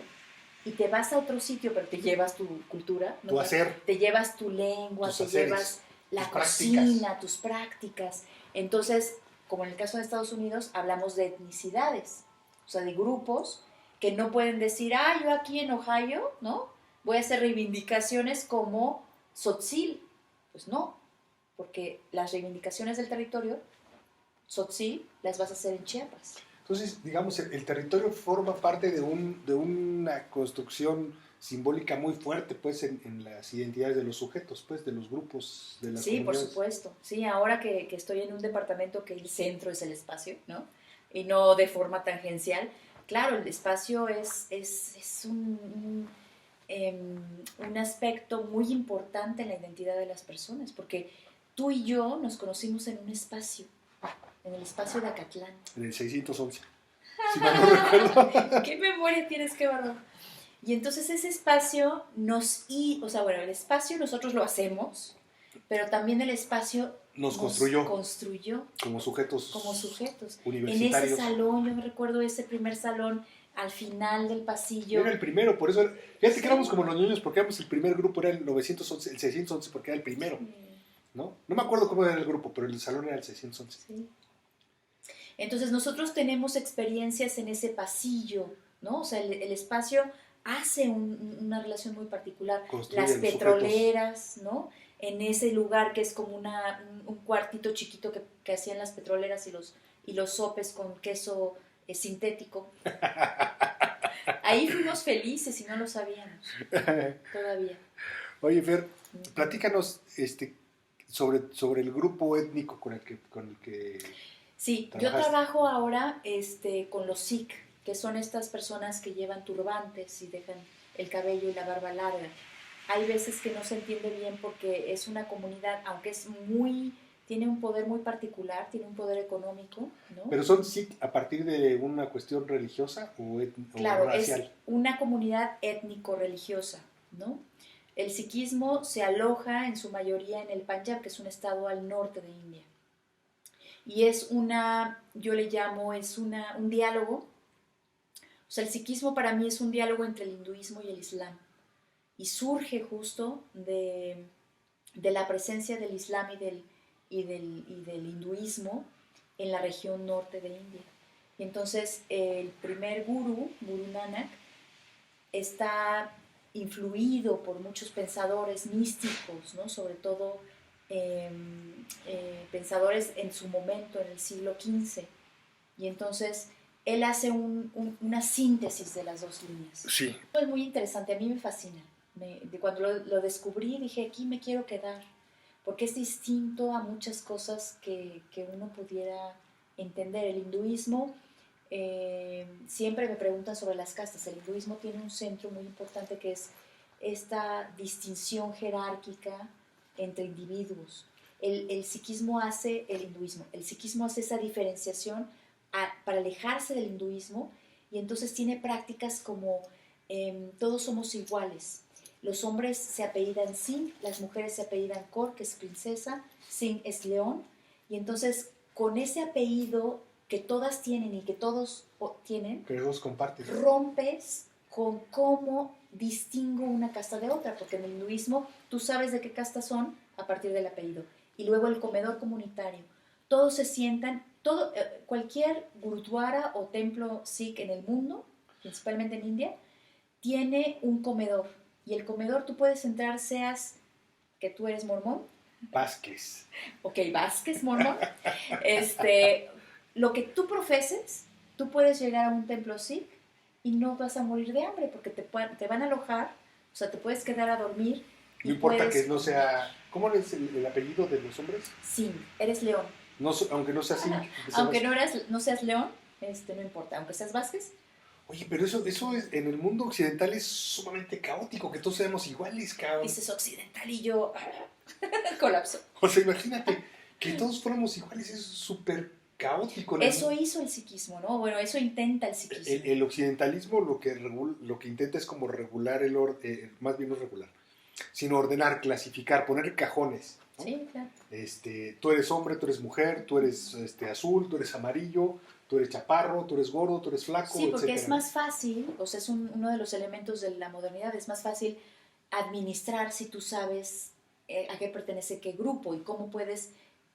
y te vas a otro sitio, pero te llevas tu cultura, ¿no? Te llevas tu lengua, te llevas la cocina, tus prácticas. Entonces, como en el caso de Estados Unidos, hablamos de etnicidades, o sea, de grupos que no pueden decir, yo aquí en Ohio, ¿no? Voy a hacer reivindicaciones como Tzotzil. Pues no, porque las reivindicaciones del territorio, Tzotzil, las vas a hacer en Chiapas. Entonces, digamos, el territorio forma parte de una construcción simbólica muy fuerte, pues, en las identidades de los sujetos, pues, de los grupos, de las comunidades. Sí, por supuesto. Sí, ahora que estoy en un departamento que el centro es el espacio, ¿no? Y no de forma tangencial. Claro, el espacio es un aspecto muy importante en la identidad de las personas, porque tú y yo nos conocimos en un espacio, en el espacio de Acatlán. En el 611. Si mal no recuerdo. ¿Qué memoria tienes, qué bárbaro? Y entonces ese espacio el espacio nosotros lo hacemos, pero también el espacio nos construyó como sujetos universitarios. En ese salón, yo me recuerdo ese primer salón al final del pasillo. Era el primero, por eso, fíjate que éramos como los niños, porque éramos el primer grupo, era el 911, el 611, porque era el primero, ¿no? No me acuerdo cómo era el grupo, pero el salón era el 611. Sí. Entonces nosotros tenemos experiencias en ese pasillo, ¿no? O sea, el espacio hace una relación muy particular. Construye las petroleras, ¿no? En ese lugar que es como un cuartito chiquito que hacían las petroleras y los sopes con queso sintético. Ahí fuimos felices y no lo sabíamos todavía. Oye, Fer, platícanos sobre el grupo étnico con el que sí, trabajaste. Yo trabajo ahora con los Sikh, que son estas personas que llevan turbantes y dejan el cabello y la barba larga. Hay veces que no se entiende bien porque es una comunidad, aunque tiene un poder muy particular, tiene un poder económico, ¿no? ¿Pero son Sikh a partir de una cuestión religiosa o racial? Es una comunidad étnico-religiosa, ¿no? El sikhismo se aloja en su mayoría en el Punjab, que es un estado al norte de India. Y yo le llamo, un diálogo. O sea, el sikhismo para mí es un diálogo entre el hinduismo y el islam. Y surge justo de la presencia del islam y del hinduismo en la región norte de India. Y entonces el primer Guru Nanak, está influido por muchos pensadores místicos, ¿no? Sobre todo pensadores en su momento, en el siglo XV. Y entonces él hace una síntesis de las dos líneas. Sí. Es muy interesante, a mí me fascina. Cuando lo descubrí dije, aquí me quiero quedar, porque es distinto a muchas cosas que uno pudiera entender. El hinduismo, siempre me preguntan sobre las castas. El hinduismo tiene un centro muy importante que es esta distinción jerárquica entre individuos. El sikhismo hace, el sikhismo hace esa diferenciación para alejarse del hinduismo, y entonces tiene prácticas como todos somos iguales. Los hombres se apellidan Singh, las mujeres se apellidan Kaur, que es princesa, Singh es león, y entonces con ese apellido que todas tienen y que todos tienen, que los comparten, rompes con cómo distingo una casta de otra, porque en el hinduismo tú sabes de qué casta son a partir del apellido. Y luego el comedor comunitario. Todos se sientan, cualquier gurdwara o templo sikh en el mundo, principalmente en India, tiene un comedor. Y el comedor tú puedes entrar, seas que tú eres mormón. Vázquez. Ok, Vázquez, mormón. Lo que tú profeses, tú puedes llegar a un templo sikh y no vas a morir de hambre porque te van a alojar, o sea, te puedes quedar a dormir. No importa que no sea... ¿Cómo es el apellido de los hombres? Singh, eres león. No, aunque no seas Singh. Aunque no seas león, no importa, aunque seas Vázquez. Oye, pero eso es, en el mundo occidental es sumamente caótico, que todos seamos iguales, cabrón. Dices occidental y yo colapso. O sea, imagínate, que todos fuéramos iguales, es súper caótico. Eso hizo el sikhismo, ¿no? Bueno, eso intenta el sikhismo. El occidentalismo lo que intenta es como regular el orden, más bien no regular, sino ordenar, clasificar, poner cajones, ¿no? Sí, claro. Tú eres hombre, tú eres mujer, tú eres azul, tú eres amarillo, tú eres chaparro, tú eres gordo, tú eres flaco, sí, porque etcétera. Es más fácil, o sea, es uno de los elementos de la modernidad, es más fácil administrar si tú sabes a qué pertenece qué grupo y cómo puedes,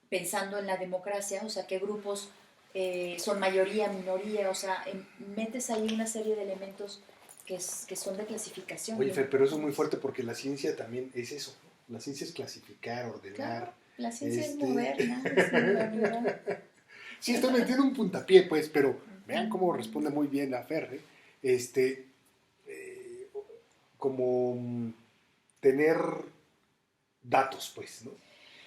pensando en la democracia, o sea, qué grupos son mayoría, minoría, o sea, metes ahí una serie de elementos que son de clasificación. Oye, Fer, pero eso es muy fuerte porque la ciencia también es eso, ¿no? La ciencia es clasificar, ordenar. Claro, la ciencia es moderna, es modernidad. Sí, estoy metiendo un puntapié, pues, pero vean cómo responde muy bien la Fer, como tener datos, pues, ¿no?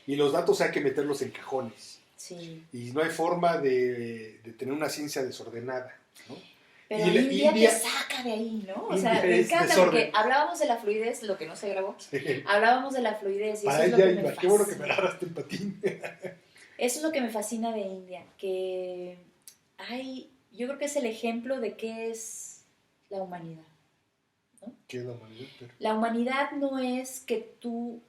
Y los datos hay que meterlos en cajones. Sí. Y no hay forma de tener una ciencia desordenada, ¿no? Pero India te saca de ahí, ¿no? O sea, me encanta porque hablábamos de la fluidez, lo que no se grabó. Sí. Hablábamos de la fluidez y para eso es lo que me fascina. Qué bueno que me agarraste el patín. Eso es lo que me fascina de India, que yo creo que es el ejemplo de qué es la humanidad, ¿no? ¿Qué es la humanidad? La humanidad no es que tú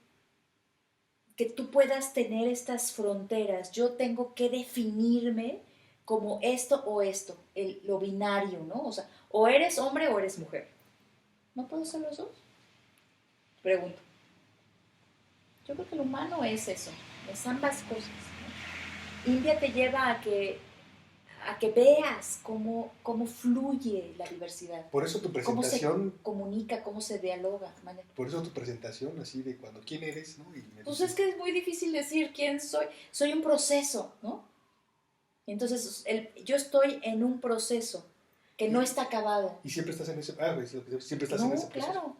puedas tener estas fronteras. Yo tengo que definirme como esto o esto, lo binario, ¿no? O sea, o eres hombre o eres mujer. ¿No puedo ser los dos? Pregunto. Yo creo que lo humano es eso, es ambas cosas, ¿no? India te lleva a que veas cómo fluye la diversidad. Por eso tu presentación... Cómo se comunica, cómo se dialoga. ¿Vale? Por eso tu presentación, así de cuando, ¿quién eres? ¿No? Pues es que es muy difícil decir quién soy. Soy un proceso, ¿no? Entonces, yo estoy en un proceso que no está acabado. ¿Y siempre estás en ese, siempre estás en ese proceso?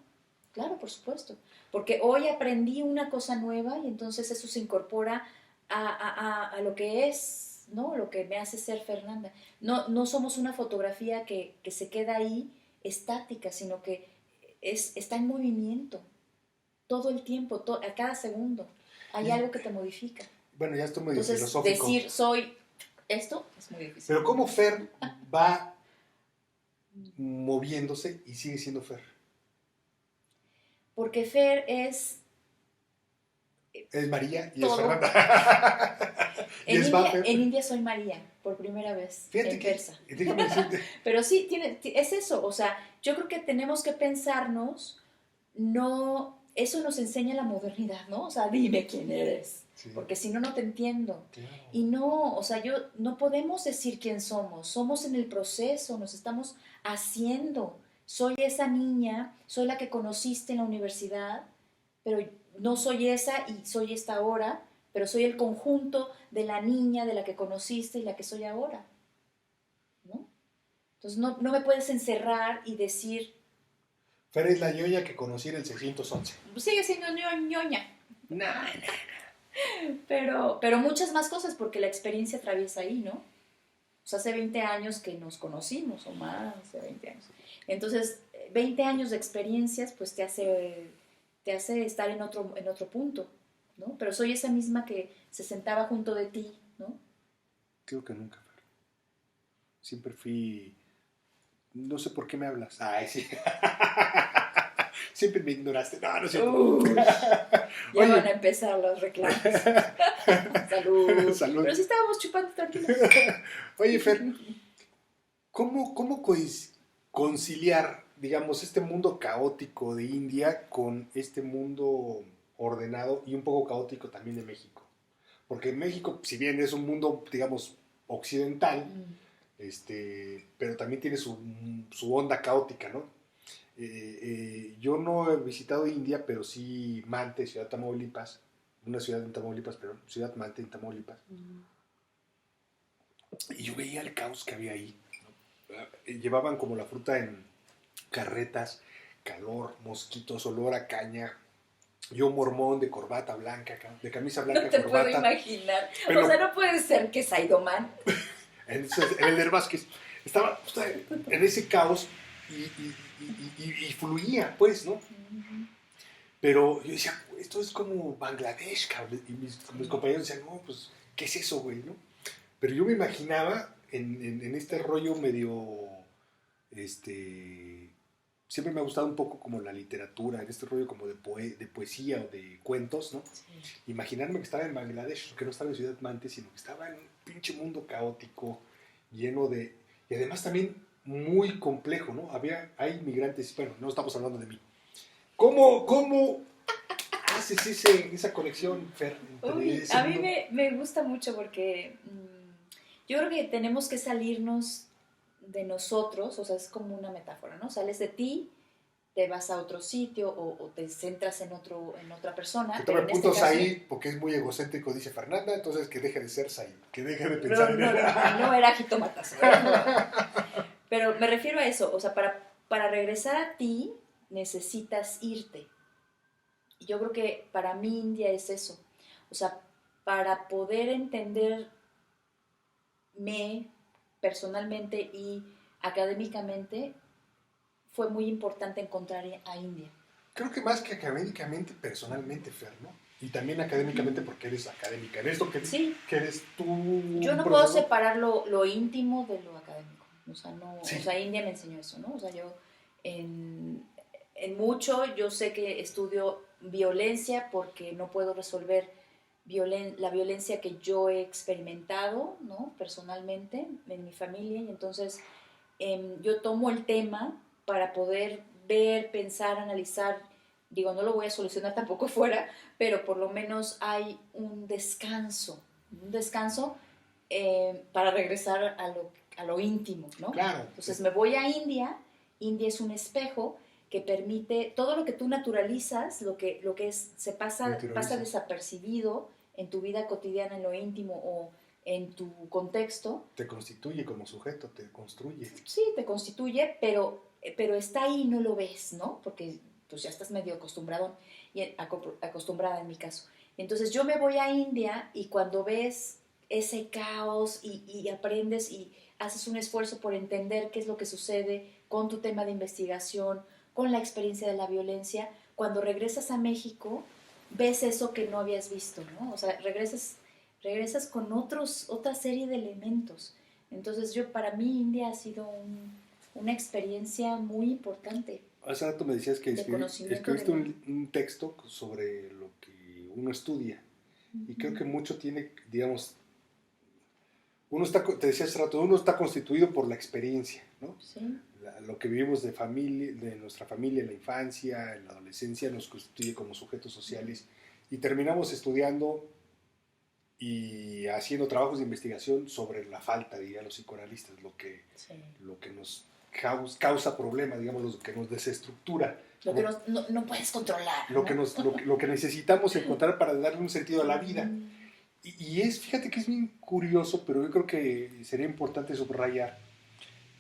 Claro, por supuesto. Porque hoy aprendí una cosa nueva y entonces eso se incorpora a lo que es, ¿no? Lo que me hace ser Fernanda. No somos una fotografía que se queda ahí estática, sino que está en movimiento todo el tiempo, a cada segundo. Hay algo que te modifica. Bueno, ya estoy medio entonces, filosófico. Decir soy esto es muy difícil. Pero ¿cómo Fer va moviéndose y sigue siendo Fer? Porque Fer es María y todo. es Fernanda. En India soy María, por primera vez. Fíjate en persa. Déjame decirte. Pero sí, es eso. O sea, yo creo que tenemos que pensarnos, eso nos enseña la modernidad, ¿no? O sea, dime quién eres. Sí. Porque si no, no te entiendo. Claro. Y no, o sea, no podemos decir quién somos. Somos en el proceso, nos estamos haciendo. Soy esa niña, soy la que conociste en la universidad, pero no soy esa y soy esta ahora, pero soy el conjunto de la niña de la que conociste y la que soy ahora, ¿no? Entonces no me puedes encerrar y decir... Fer es la ñoña que conocí en el 611. Sigue siendo ñoña. No. Pero muchas más cosas, porque la experiencia atraviesa ahí, ¿no? O sea, hace 20 años que nos conocimos, o más de 20 años. Entonces, 20 años de experiencias, pues te hace estar en otro punto, ¿no? Pero soy esa misma que se sentaba junto de ti, ¿no? Creo que nunca, Fer. Siempre fui... No sé por qué me hablas. Ay, sí. Siempre me ignoraste. No, no es cierto. Ya van a empezar los reclamos. Salud. Salud. Pero sí estábamos chupando tranquilos. Oye, Fer, ¿cómo conciliar, digamos, este mundo caótico de India con este mundo ordenado y un poco caótico también de México? Porque México, si bien es un mundo, digamos, occidental, pero también tiene su onda caótica, ¿no? Yo no he visitado India, pero sí Mante, Ciudad Tamaulipas, una ciudad en Tamaulipas, pero Ciudad Mante en Tamaulipas. Y yo veía el caos que había ahí, ¿no? Llevaban como la fruta en carretas, calor, mosquitos, olor a caña. Yo mormón de corbata blanca, de camisa blanca, no te corbata. Puedo imaginar. Pero, o sea, no puede ser que Saidoman. En el Vázquez estaba en ese caos y fluía, pues, ¿no? Pero yo decía, esto es como Bangladesh, cabrón. Y mis compañeros decían, no, pues, ¿qué es eso, güey, no? Pero yo me imaginaba en este rollo medio, siempre me ha gustado un poco como la literatura, en este rollo como de poesía o de cuentos, ¿no? Sí. Imaginarme que estaba en Bangladesh, que no estaba en Ciudad Mante, sino que estaba en un pinche mundo caótico, lleno de... Y además también muy complejo, ¿no? Hay inmigrantes, bueno, no estamos hablando de mí. ¿Cómo haces esa conexión, Fer? A mí me gusta mucho porque yo creo que tenemos que salirnos de nosotros, o sea, es como una metáfora, ¿no? Sales de ti, te vas a otro sitio o te centras en otra persona. Que tome puntos caso, ahí porque es muy egocéntrico, dice Fernanda, entonces que deje de ser Said, que deje de pensar en él. No era jitomatas. Pero me refiero a eso, o sea, para regresar a ti necesitas irte. Y yo creo que para mí India es eso. O sea, para poder entenderme personalmente y académicamente, fue muy importante encontrar a India. Creo que más que académicamente, personalmente, Fer, ¿no? Y también académicamente porque eres académica. En esto que, sí. que eres tú... Yo no puedo separar lo íntimo de lo académico. O sea, sí. O sea, India me enseñó eso, ¿no? O sea, yo en mucho, yo sé que estudio violencia porque no puedo resolver la violencia que yo he experimentado, ¿no? Personalmente, en mi familia, y entonces yo tomo el tema para poder ver, pensar, analizar. Digo, no lo voy a solucionar tampoco fuera, pero por lo menos hay un descanso para regresar a lo íntimo, ¿no? Claro. Entonces me voy a India. India es un espejo que permite todo lo que tú naturalizas, lo que pasa desapercibido en tu vida cotidiana, en lo íntimo o en tu contexto. Te constituye como sujeto, te construye. Sí, te constituye, pero está ahí y no lo ves, ¿no? Porque pues ya estás medio acostumbrada en mi caso. Entonces yo me voy a India y cuando ves ese caos y aprendes y haces un esfuerzo por entender qué es lo que sucede con tu tema de investigación, con la experiencia de la violencia, cuando regresas a México, ves eso que no habías visto, ¿no? O sea, regresas con otra serie de elementos. Entonces para mí India ha sido una experiencia muy importante. Hace rato me decías que escribiste un texto sobre lo que uno estudia. Y creo que mucho tiene, digamos, te decía hace rato, uno está constituido por la experiencia, ¿no? Sí. Lo que vivimos de nuestra familia en la infancia, en la adolescencia, nos constituye como sujetos sociales y terminamos estudiando y haciendo trabajos de investigación sobre la falta, dirían los psicoanalistas, lo que nos causa problema, digamos, lo que nos desestructura Lo que no puedes controlar. Lo que necesitamos encontrar para darle un sentido a la vida. Fíjate que es bien curioso, pero yo creo que sería importante subrayar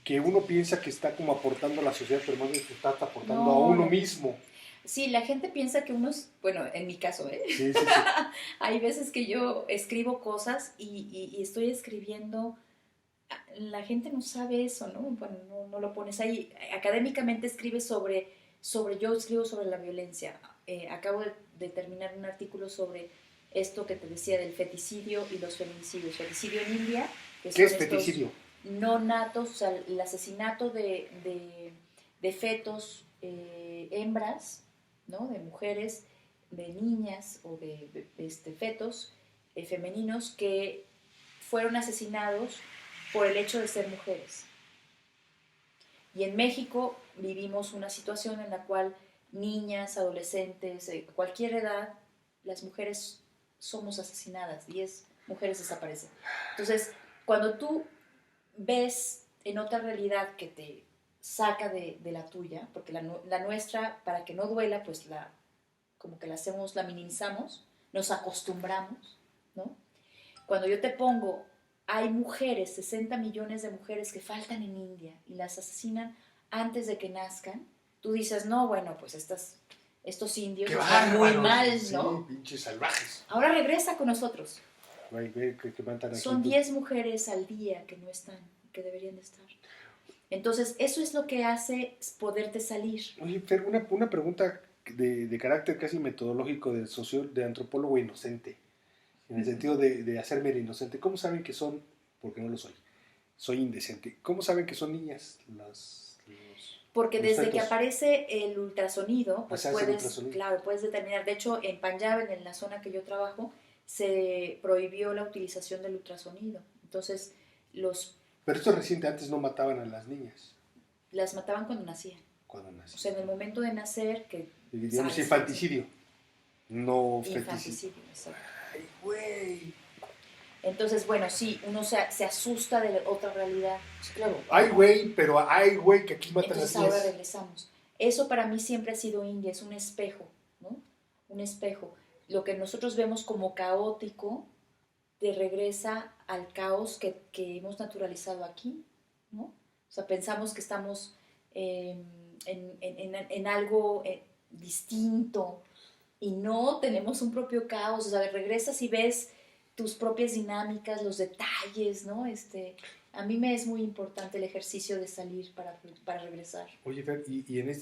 que uno piensa que está como aportando a la sociedad, pero más bien que está aportando a uno mismo. Sí, la gente piensa que uno es, bueno, en mi caso, Sí. Hay veces que yo escribo cosas y estoy escribiendo, la gente no sabe eso, ¿no? Bueno, no lo pones ahí. Académicamente yo escribo sobre la violencia. Acabo de terminar un artículo sobre esto que te decía del feticidio y los feminicidios. Feticidio en India. ¿Qué es feticidio? No natos, o sea, el asesinato de fetos, hembras, ¿no? De mujeres, de niñas o de fetos femeninos que fueron asesinados por el hecho de ser mujeres. Y en México vivimos una situación en la cual niñas, adolescentes, cualquier edad, las mujeres somos asesinadas, 10 mujeres desaparecen. Entonces, cuando tú ves en otra realidad que te saca de la tuya, porque la nuestra, para que no duela, pues como que la minimizamos, nos acostumbramos, ¿no? Cuando yo te pongo, hay mujeres, 60 millones de mujeres que faltan en India y las asesinan antes de que nazcan, tú dices, no, bueno, pues estos indios están muy mal, ¿no? Sí, pinches salvajes. Ahora regresa con nosotros. Que son 10 mujeres al día que no están, que deberían de estar. Entonces, eso es lo que hace poderte salir. Oye, Fer, una pregunta de carácter casi metodológico de antropólogo inocente, en el sentido de hacerme el inocente. ¿Cómo saben que son, porque no lo soy indecente, cómo saben que son niñas porque desde fetos? Que aparece el ultrasonido, pues puedes determinar. De hecho, en Punjab, en la zona que yo trabajo, se prohibió la utilización del ultrasonido. Entonces, Pero esto es reciente, antes no mataban a las niñas. Las mataban cuando nacían. O sea, en el momento de nacer, que... Digamos infanticidio. No infanticidio, exacto. Ay, güey. Entonces, bueno, sí, uno se asusta de otra realidad. Pues, claro. Ay, güey, que aquí matan a las niñas. Entonces ahora regresamos. Eso para mí siempre ha sido India, es un espejo, ¿no? Un espejo. Lo que nosotros vemos como caótico te regresa al caos que hemos naturalizado aquí, ¿no? O sea, pensamos que estamos en algo distinto y no, tenemos un propio caos. O sea, regresas y ves tus propias dinámicas, los detalles, ¿no? A mí me es muy importante el ejercicio de salir para regresar. Oye, Fer, y en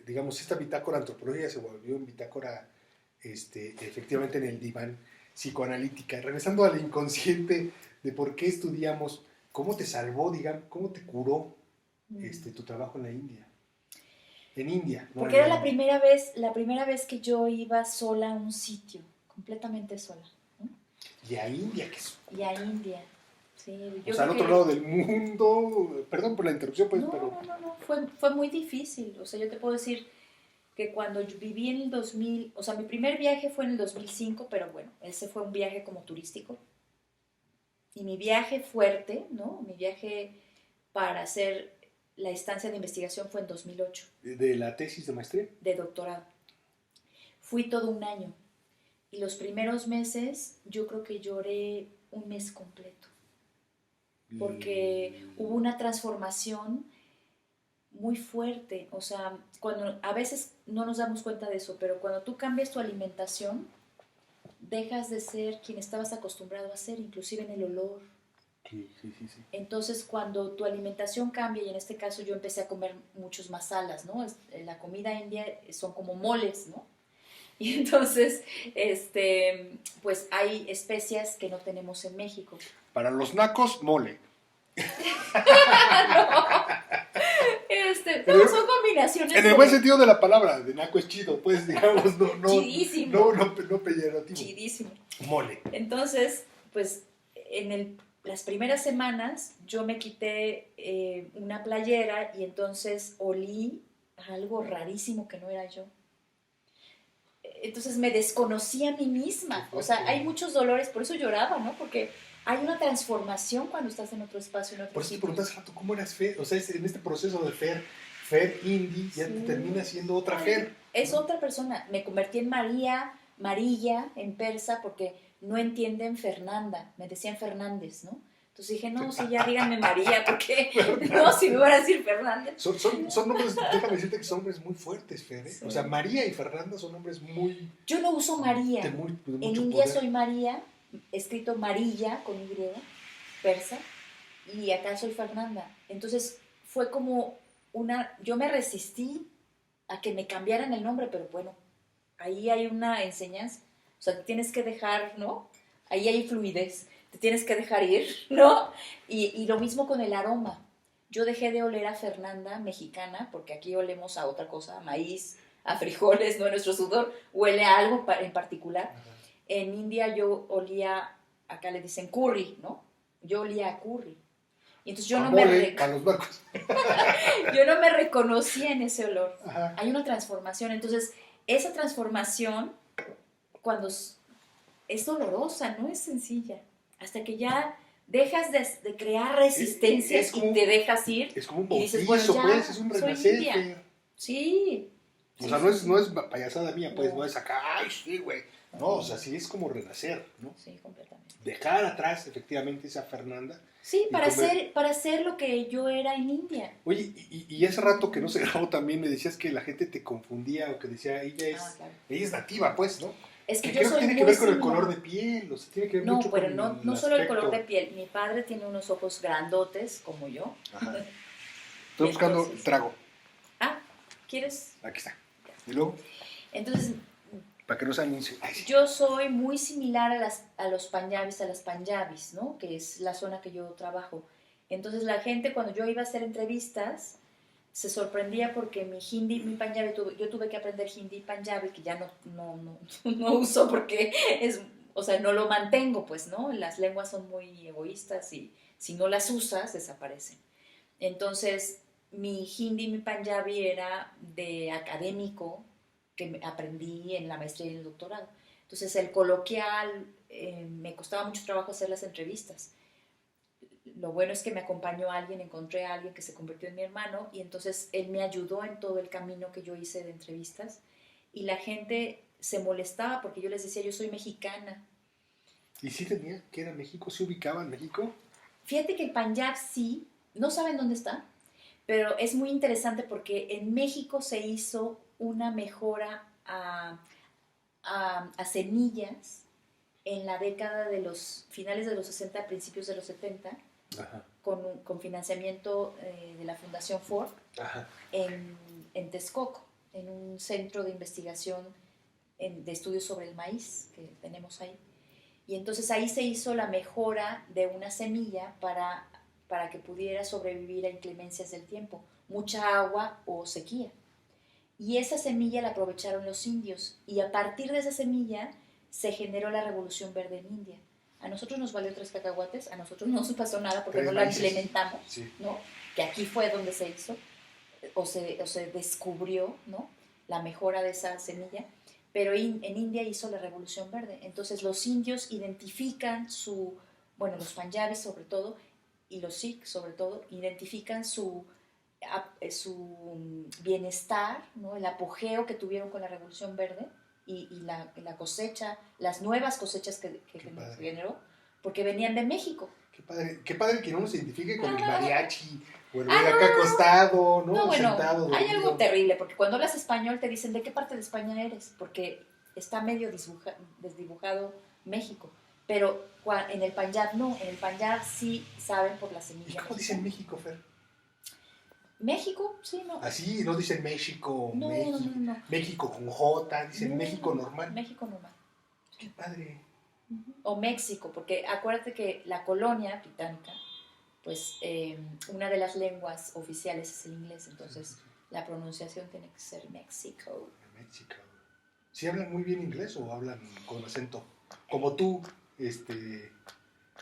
digamos, esta bitácora antropológica se volvió en bitácora, efectivamente en el diván psicoanalítica, regresando al inconsciente de por qué estudiamos, cómo te salvó, digamos, cómo te curó tu trabajo en la India. En India. ¿No? Porque era la primera vez que yo iba sola a un sitio, completamente sola. ¿No? Y a India, que es... Y a India, sí. O sea, al otro lado del mundo, perdón por la interrupción, pues, no, pero... No, fue muy difícil. O sea, yo te puedo decir que cuando yo viví en el 2000, o sea, mi primer viaje fue en el 2005, pero bueno, ese fue un viaje como turístico. Y mi viaje fuerte, ¿no? Mi viaje para hacer la estancia de investigación fue en 2008. ¿De la tesis de maestría? De doctorado. Fui todo un año. Y los primeros meses yo creo que lloré un mes completo. Porque hubo una transformación muy fuerte. O sea, a veces no nos damos cuenta de eso, pero cuando tú cambias tu alimentación, dejas de ser quien estabas acostumbrado a ser, inclusive en el olor. Sí. Entonces, cuando tu alimentación cambia, y en este caso yo empecé a comer muchos masalas, ¿no? La comida india son como moles, ¿no? Y entonces, pues hay especias que no tenemos en México. Para los nacos, mole. No, son combinaciones. En el buen sentido de la palabra, de naco es chido, pues, digamos, no. Chidísimo. No peyorativo. Chidísimo. Mole. Entonces, pues, las primeras semanas yo me quité una playera y entonces olí algo rarísimo que no era yo. Entonces me desconocí a mí misma. O sea, hay muchos dolores, por eso lloraba, ¿no? Porque hay una transformación cuando estás en otro espacio, en otro Por eso te sitio. preguntas, Rato, ¿cómo eras Fer? O sea, en este proceso de Fer Fer Indy, ya te termina siendo otra Fer. Es otra persona. Me convertí en Marilla en persa, porque no entienden Fernanda. Me decían Fernández, ¿no? Entonces dije, no, sí, ya díganme María, porque no, si me van a decir Fernández. Son nombres, déjame decirte que son nombres muy fuertes, Fer, ¿eh? Sí. O sea, María y Fernanda son nombres muy... Yo no uso María. De mucho en India poder. soy María, escrito Marilla con Y, persa, y acá soy Fernanda. Entonces fue como yo me resistí a que me cambiaran el nombre, pero bueno, ahí hay una enseñanza. O sea, tienes que dejar, ¿no? Ahí hay fluidez. Te tienes que dejar ir, ¿no? Y lo mismo con el aroma. Yo dejé de oler a Fernanda mexicana, porque aquí olemos a otra cosa, a maíz, a frijoles, ¿no? Nuestro sudor huele a algo en particular. Ajá. En India yo olía, acá le dicen curry, ¿no? Yo olía a curry. Y entonces yo no me reconocía en ese olor. Ajá. Hay una transformación. Entonces, esa transformación, cuando es dolorosa, no es sencilla. Hasta que ya dejas de crear resistencia y te dejas ir. Es como un bautizo, y dices, bueno, ya, pues, es un renacer. Sí. O sea, no es payasada mía, pues, no es acá, ay, sí, güey. No, o sea, sí es como renacer, ¿no? Sí, completamente. Dejar atrás, efectivamente, esa Fernanda. Sí, para ser lo que yo era en India. Oye, y hace rato que no se grabó también, me decías que la gente te confundía o que decía, ella es nativa, pues, ¿no? Es que yo creo soy que tiene que ver con el color de piel, o sea, tiene que ver mucho con no solo el color de piel. Mi padre tiene unos ojos grandotes, como yo. Ajá. Estoy buscando trago. Ah, ¿quieres? Aquí está. ¿Y luego? Entonces, para que no se anuncie. Yo soy muy similar a los panjabis, a las panjabis, ¿no? Que es la zona que yo trabajo. Entonces la gente, cuando yo iba a hacer entrevistas, se sorprendía porque mi hindi, mi panjabi, yo tuve que aprender hindi y panjabi, que ya no uso porque no lo mantengo, pues, ¿no? Las lenguas son muy egoístas y si no las usas, desaparecen. Entonces, mi hindi y mi panjabi era de académico, que aprendí en la maestría y en el doctorado. Entonces, el coloquial, me costaba mucho trabajo hacer las entrevistas. Lo bueno es que me acompañó alguien, encontré a alguien que se convirtió en mi hermano, y entonces él me ayudó en todo el camino que yo hice de entrevistas, y la gente se molestaba porque yo les decía, yo soy mexicana. ¿Y sí tenía que era México? ¿Se ubicaba en México? Fíjate que el Punjab sí, no saben dónde está, pero es muy interesante porque en México se hizo una mejora a semillas en la década de los finales de los 60, principios de los 70, ajá, con financiamiento de la Fundación Ford, ajá, en Texcoco, en un centro de investigación de estudios sobre el maíz que tenemos ahí. Y entonces ahí se hizo la mejora de una semilla para que pudiera sobrevivir a inclemencias del tiempo, mucha agua o sequía. Y esa semilla la aprovecharon los indios, y a partir de esa semilla se generó la Revolución Verde en India. A nosotros nos valió 3 cacahuates, a nosotros no nos pasó nada porque no la implementamos, sí, ¿no? Que aquí fue donde se hizo, o se descubrió, ¿no? La mejora de esa semilla, pero en India hizo la Revolución Verde. Entonces los indios identifican los panjabis sobre todo, y los sikhs sobre todo, identifican su bienestar, ¿no? El apogeo que tuvieron con la Revolución Verde y la cosecha, las nuevas cosechas que generó, porque venían de México. Qué padre que no nos identifique con el mariachi o el acá acostado, ¿no? No, bueno, sentado, hay algo terrible, porque cuando hablas español te dicen, ¿de qué parte de España eres? Porque está medio desdibujado México. Pero en el Punjab no, en el Punjab sí saben por la semilla. ¿Y cómo dicen México, Fer? México, sí, no. Así, no dicen México, no. México con J, dicen México normal. México normal. Qué padre. O México, porque acuérdate que la colonia británica, pues una de las lenguas oficiales es el inglés, entonces la pronunciación tiene que ser México. México. ¿Sí hablan muy bien inglés o hablan con acento? Como tú,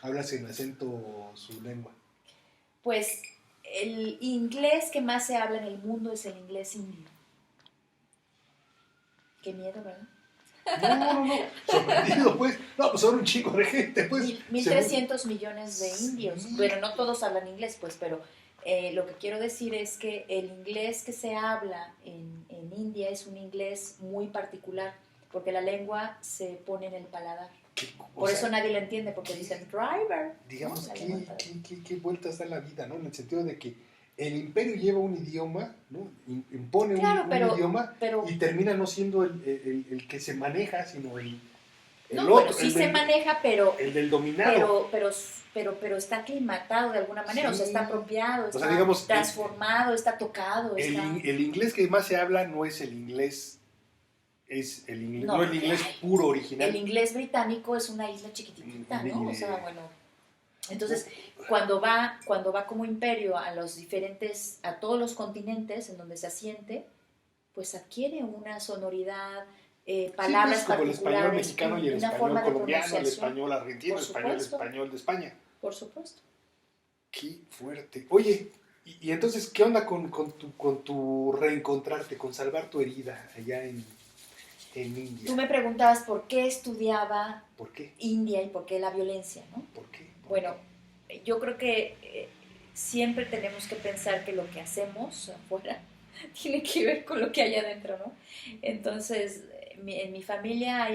hablas en acento su lengua. Pues el inglés que más se habla en el mundo es el inglés indio. Qué miedo, ¿verdad? No. Sorprendido, pues. No, pues son un chico de gente, pues. 1.300 millones de indios. Sí. Bueno, no todos hablan inglés, pues, pero lo que quiero decir es que el inglés que se habla en India es un inglés muy particular, porque la lengua se pone en el paladar. Por eso nadie lo entiende, porque dicen driver. Digamos, ¿no? ¿Qué vueltas da la vida, ¿no? En el sentido de que el imperio lleva un idioma, ¿no? Impone un idioma y termina no siendo el que se maneja, sino el no, otro. Bueno, sí se maneja, pero... El del dominado. Pero está aclimatado de alguna manera, sí. O sea, está apropiado, está digamos, transformado, está tocado. El inglés que más se habla no es el inglés... el inglés puro original. El inglés británico es una isla chiquitita, ¿no? O sea, bueno. Entonces, cuando va como imperio a todos los continentes en donde se asiente, pues adquiere una sonoridad, palabras como particulares, el español mexicano y el español colombiano, el español argentino, el español de España. Por supuesto. Qué fuerte. Oye, y entonces, ¿qué onda con tu reencontrarte, con salvar tu herida allá en India? Tú me preguntabas por qué estudiaba ¿Por qué? India y por qué la violencia, ¿no? ¿Por qué? Bueno, yo creo que siempre tenemos que pensar que lo que hacemos afuera tiene que ver con lo que hay adentro, ¿no? Entonces, en mi familia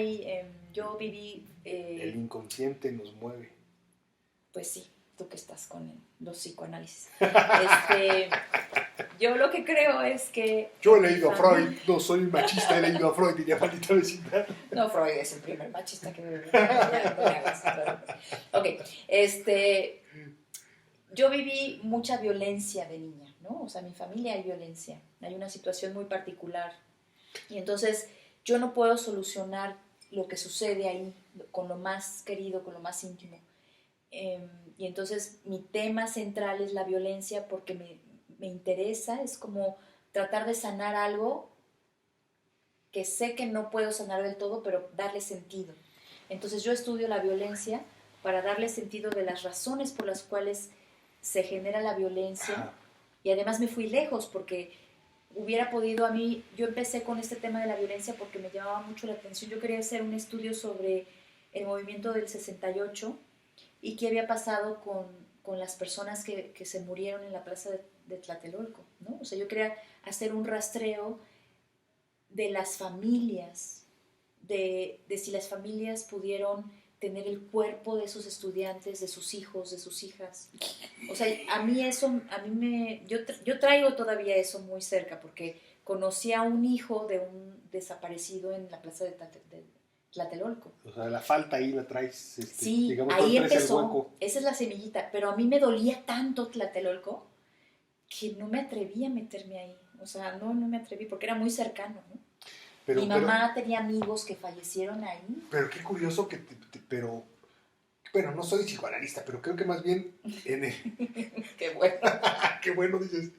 yo viví... el inconsciente nos mueve. Pues sí, tú que estás con los psicoanálisis. Yo lo que creo es que... Yo he leído a Freud, no soy machista, he leído a Freud, diría maldita vecindad. No, Freud es el primer machista que me Ok, yo viví mucha violencia de niña, ¿no? O sea, en mi familia hay violencia, hay una situación muy particular. Y entonces yo no puedo solucionar lo que sucede ahí con lo más querido, con lo más íntimo. Y entonces mi tema central es la violencia porque me interesa, es como tratar de sanar algo que sé que no puedo sanar del todo, pero darle sentido. Entonces yo estudio la violencia para darle sentido de las razones por las cuales se genera la violencia. Y además me fui lejos porque hubiera podido yo empecé con este tema de la violencia porque me llamaba mucho la atención. Yo quería hacer un estudio sobre el movimiento del 68 y qué había pasado con las personas que se murieron en la plaza de Tlatelolco, ¿no? O sea, yo quería hacer un rastreo de las familias, de si las familias pudieron tener el cuerpo de esos estudiantes, de sus hijos, de sus hijas. O sea, yo traigo todavía eso muy cerca, porque conocí a un hijo de un desaparecido en la plaza de Tlatelolco. O sea, la falta ahí la traes. Sí, digamos, ahí empezó, esa es la semillita, pero a mí me dolía tanto Tlatelolco que no me atreví a meterme ahí. O sea, no me atreví, porque era muy cercano, ¿no? Mi mamá tenía amigos que fallecieron ahí. Pero qué curioso pero bueno, no soy psicoanalista, pero creo que más bien Qué bueno. Qué bueno, dices.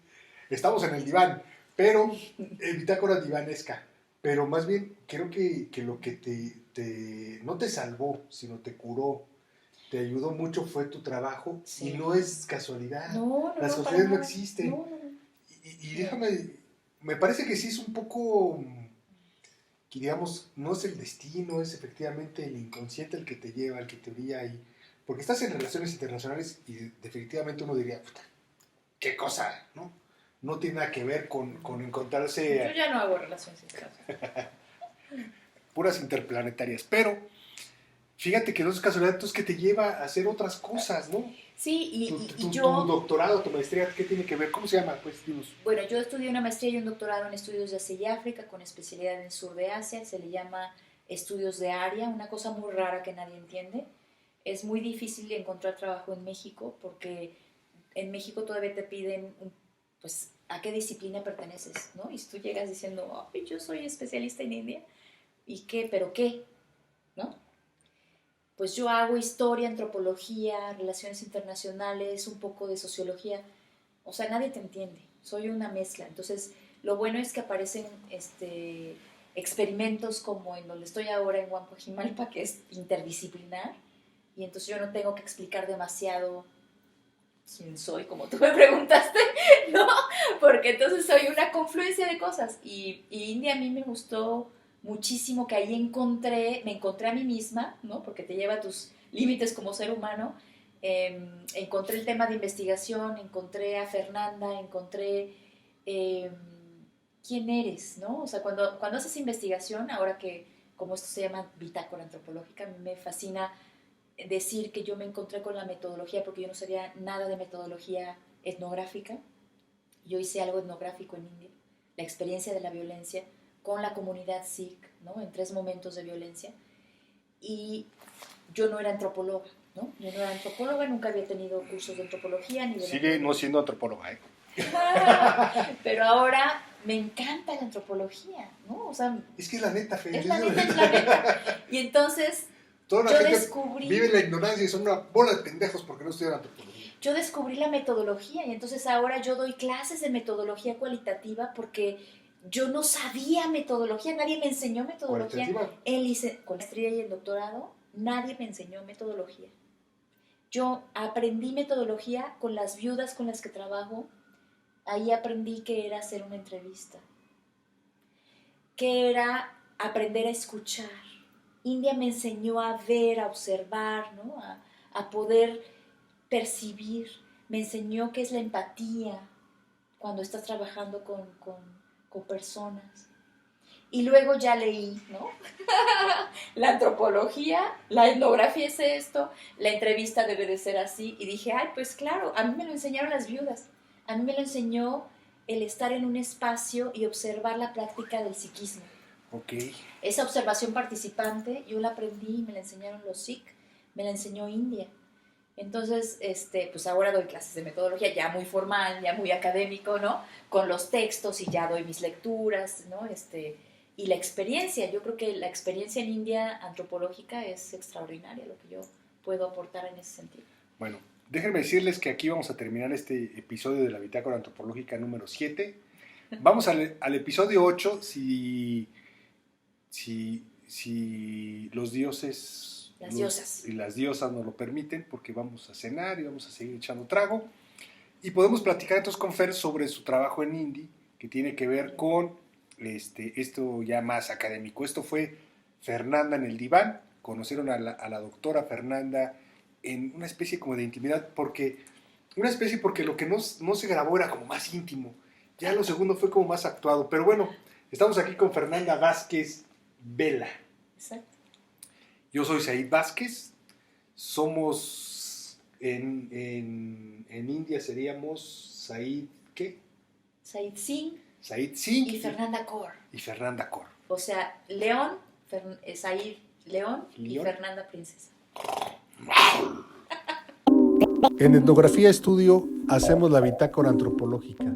Estamos en el diván, pero bitácora divanesca. Pero más bien creo que lo que no te salvó, sino te curó, te ayudó mucho fue tu trabajo. Sí. Y no es casualidad. Las casualidades no existen. No. Y déjame, me parece que sí es un poco... que digamos, no es el destino, es efectivamente el inconsciente el que te lleva, el que te guía ahí. Porque estás en relaciones internacionales y definitivamente uno diría, puta, qué cosa, ¿no? No tiene nada que ver con encontrarse... Yo ya no hago relaciones internacionales. Puras interplanetarias, pero fíjate que no es casualidad, entonces que te lleva a hacer otras cosas, ¿no? Sí, tu doctorado, tu maestría, ¿qué tiene que ver? ¿Cómo se llama? Pues, dinos. Bueno, yo estudié una maestría y un doctorado en estudios de Asia y África con especialidad en el sur de Asia. Se le llama estudios de área, una cosa muy rara que nadie entiende. Es muy difícil encontrar trabajo en México porque en México todavía te piden, pues, a qué disciplina perteneces, ¿no? Y tú llegas diciendo, oh, yo soy especialista en India. ¿Y qué? ¿Pero qué? ¿No? Pues yo hago historia, antropología, relaciones internacionales, un poco de sociología. O sea, nadie te entiende. Soy una mezcla. Entonces, lo bueno es que aparecen experimentos como en donde estoy ahora en Huampojimalpa, que es interdisciplinar. Y entonces yo no tengo que explicar demasiado quién soy, como tú me preguntaste, ¿no? Porque entonces soy una confluencia de cosas. Y India a mí me gustó muchísimo, que ahí me encontré a mí misma, ¿no? Porque te lleva a tus límites como ser humano, encontré el tema de investigación, encontré a Fernanda, encontré quién eres, ¿no? O sea, cuando haces investigación, ahora que como esto se llama bitácora antropológica, a mí me fascina decir que yo me encontré con la metodología porque yo no sabía nada de metodología etnográfica. Yo hice algo etnográfico en India, la experiencia de la violencia con la comunidad Sikh, ¿no? En 3 momentos de violencia. Y yo no era antropóloga, ¿no? Yo no era antropóloga, nunca había tenido cursos de antropología. Ni de Sigue no siendo antropóloga, ¿eh? Pero ahora me encanta la antropología, ¿no? O sea, es que es la neta, Fe. Es la neta. Y entonces toda la yo gente descubrí... vive en la ignorancia y son una bola de pendejos porque no estudian antropología. Yo descubrí la metodología y entonces ahora yo doy clases de metodología cualitativa porque yo no sabía metodología, nadie me enseñó metodología. Con la maestría y el doctorado, nadie me enseñó metodología. Yo aprendí metodología con las viudas con las que trabajo. Ahí aprendí que era hacer una entrevista, que era aprender a escuchar. India me enseñó a ver, a observar, ¿no? a poder percibir. Me enseñó qué es la empatía cuando estás trabajando con personas. Y luego ya leí, ¿no? La antropología, la etnografía es esto, la entrevista debe de ser así. Y dije, ay, pues claro, a mí me lo enseñaron las viudas. A mí me lo enseñó el estar en un espacio y observar la práctica del sikhismo. Okay. Esa observación participante yo la aprendí y me la enseñaron los Sikh, me la enseñó India. Entonces, pues ahora doy clases de metodología ya muy formal, ya muy académico, ¿no? Con los textos y ya doy mis lecturas, ¿no? Y la experiencia, yo creo que la experiencia en India antropológica es extraordinaria, lo que yo puedo aportar en ese sentido. Bueno, déjenme decirles que aquí vamos a terminar este episodio de la Bitácora Antropológica número 7. Vamos al episodio 8, si los dioses... Las diosas. Y las diosas nos lo permiten, porque vamos a cenar y vamos a seguir echando trago. Y podemos platicar entonces con Fer sobre su trabajo en Indy, que tiene que ver con esto ya más académico. Esto fue Fernanda en el diván. Conocieron a la doctora Fernanda en una especie como de intimidad, porque lo que no se grabó era como más íntimo. Ya lo segundo fue como más actuado. Pero bueno, estamos aquí con Fernanda Vázquez Vela. Exacto. Yo soy Said Vázquez. Somos en India seríamos Said, ¿qué? Said Singh. Said Singh. Y Fernanda Kaur. Y Fernanda Kaur. O sea, León, Said León y Fernanda Princesa. En Etnografía Estudio hacemos la bitácora antropológica.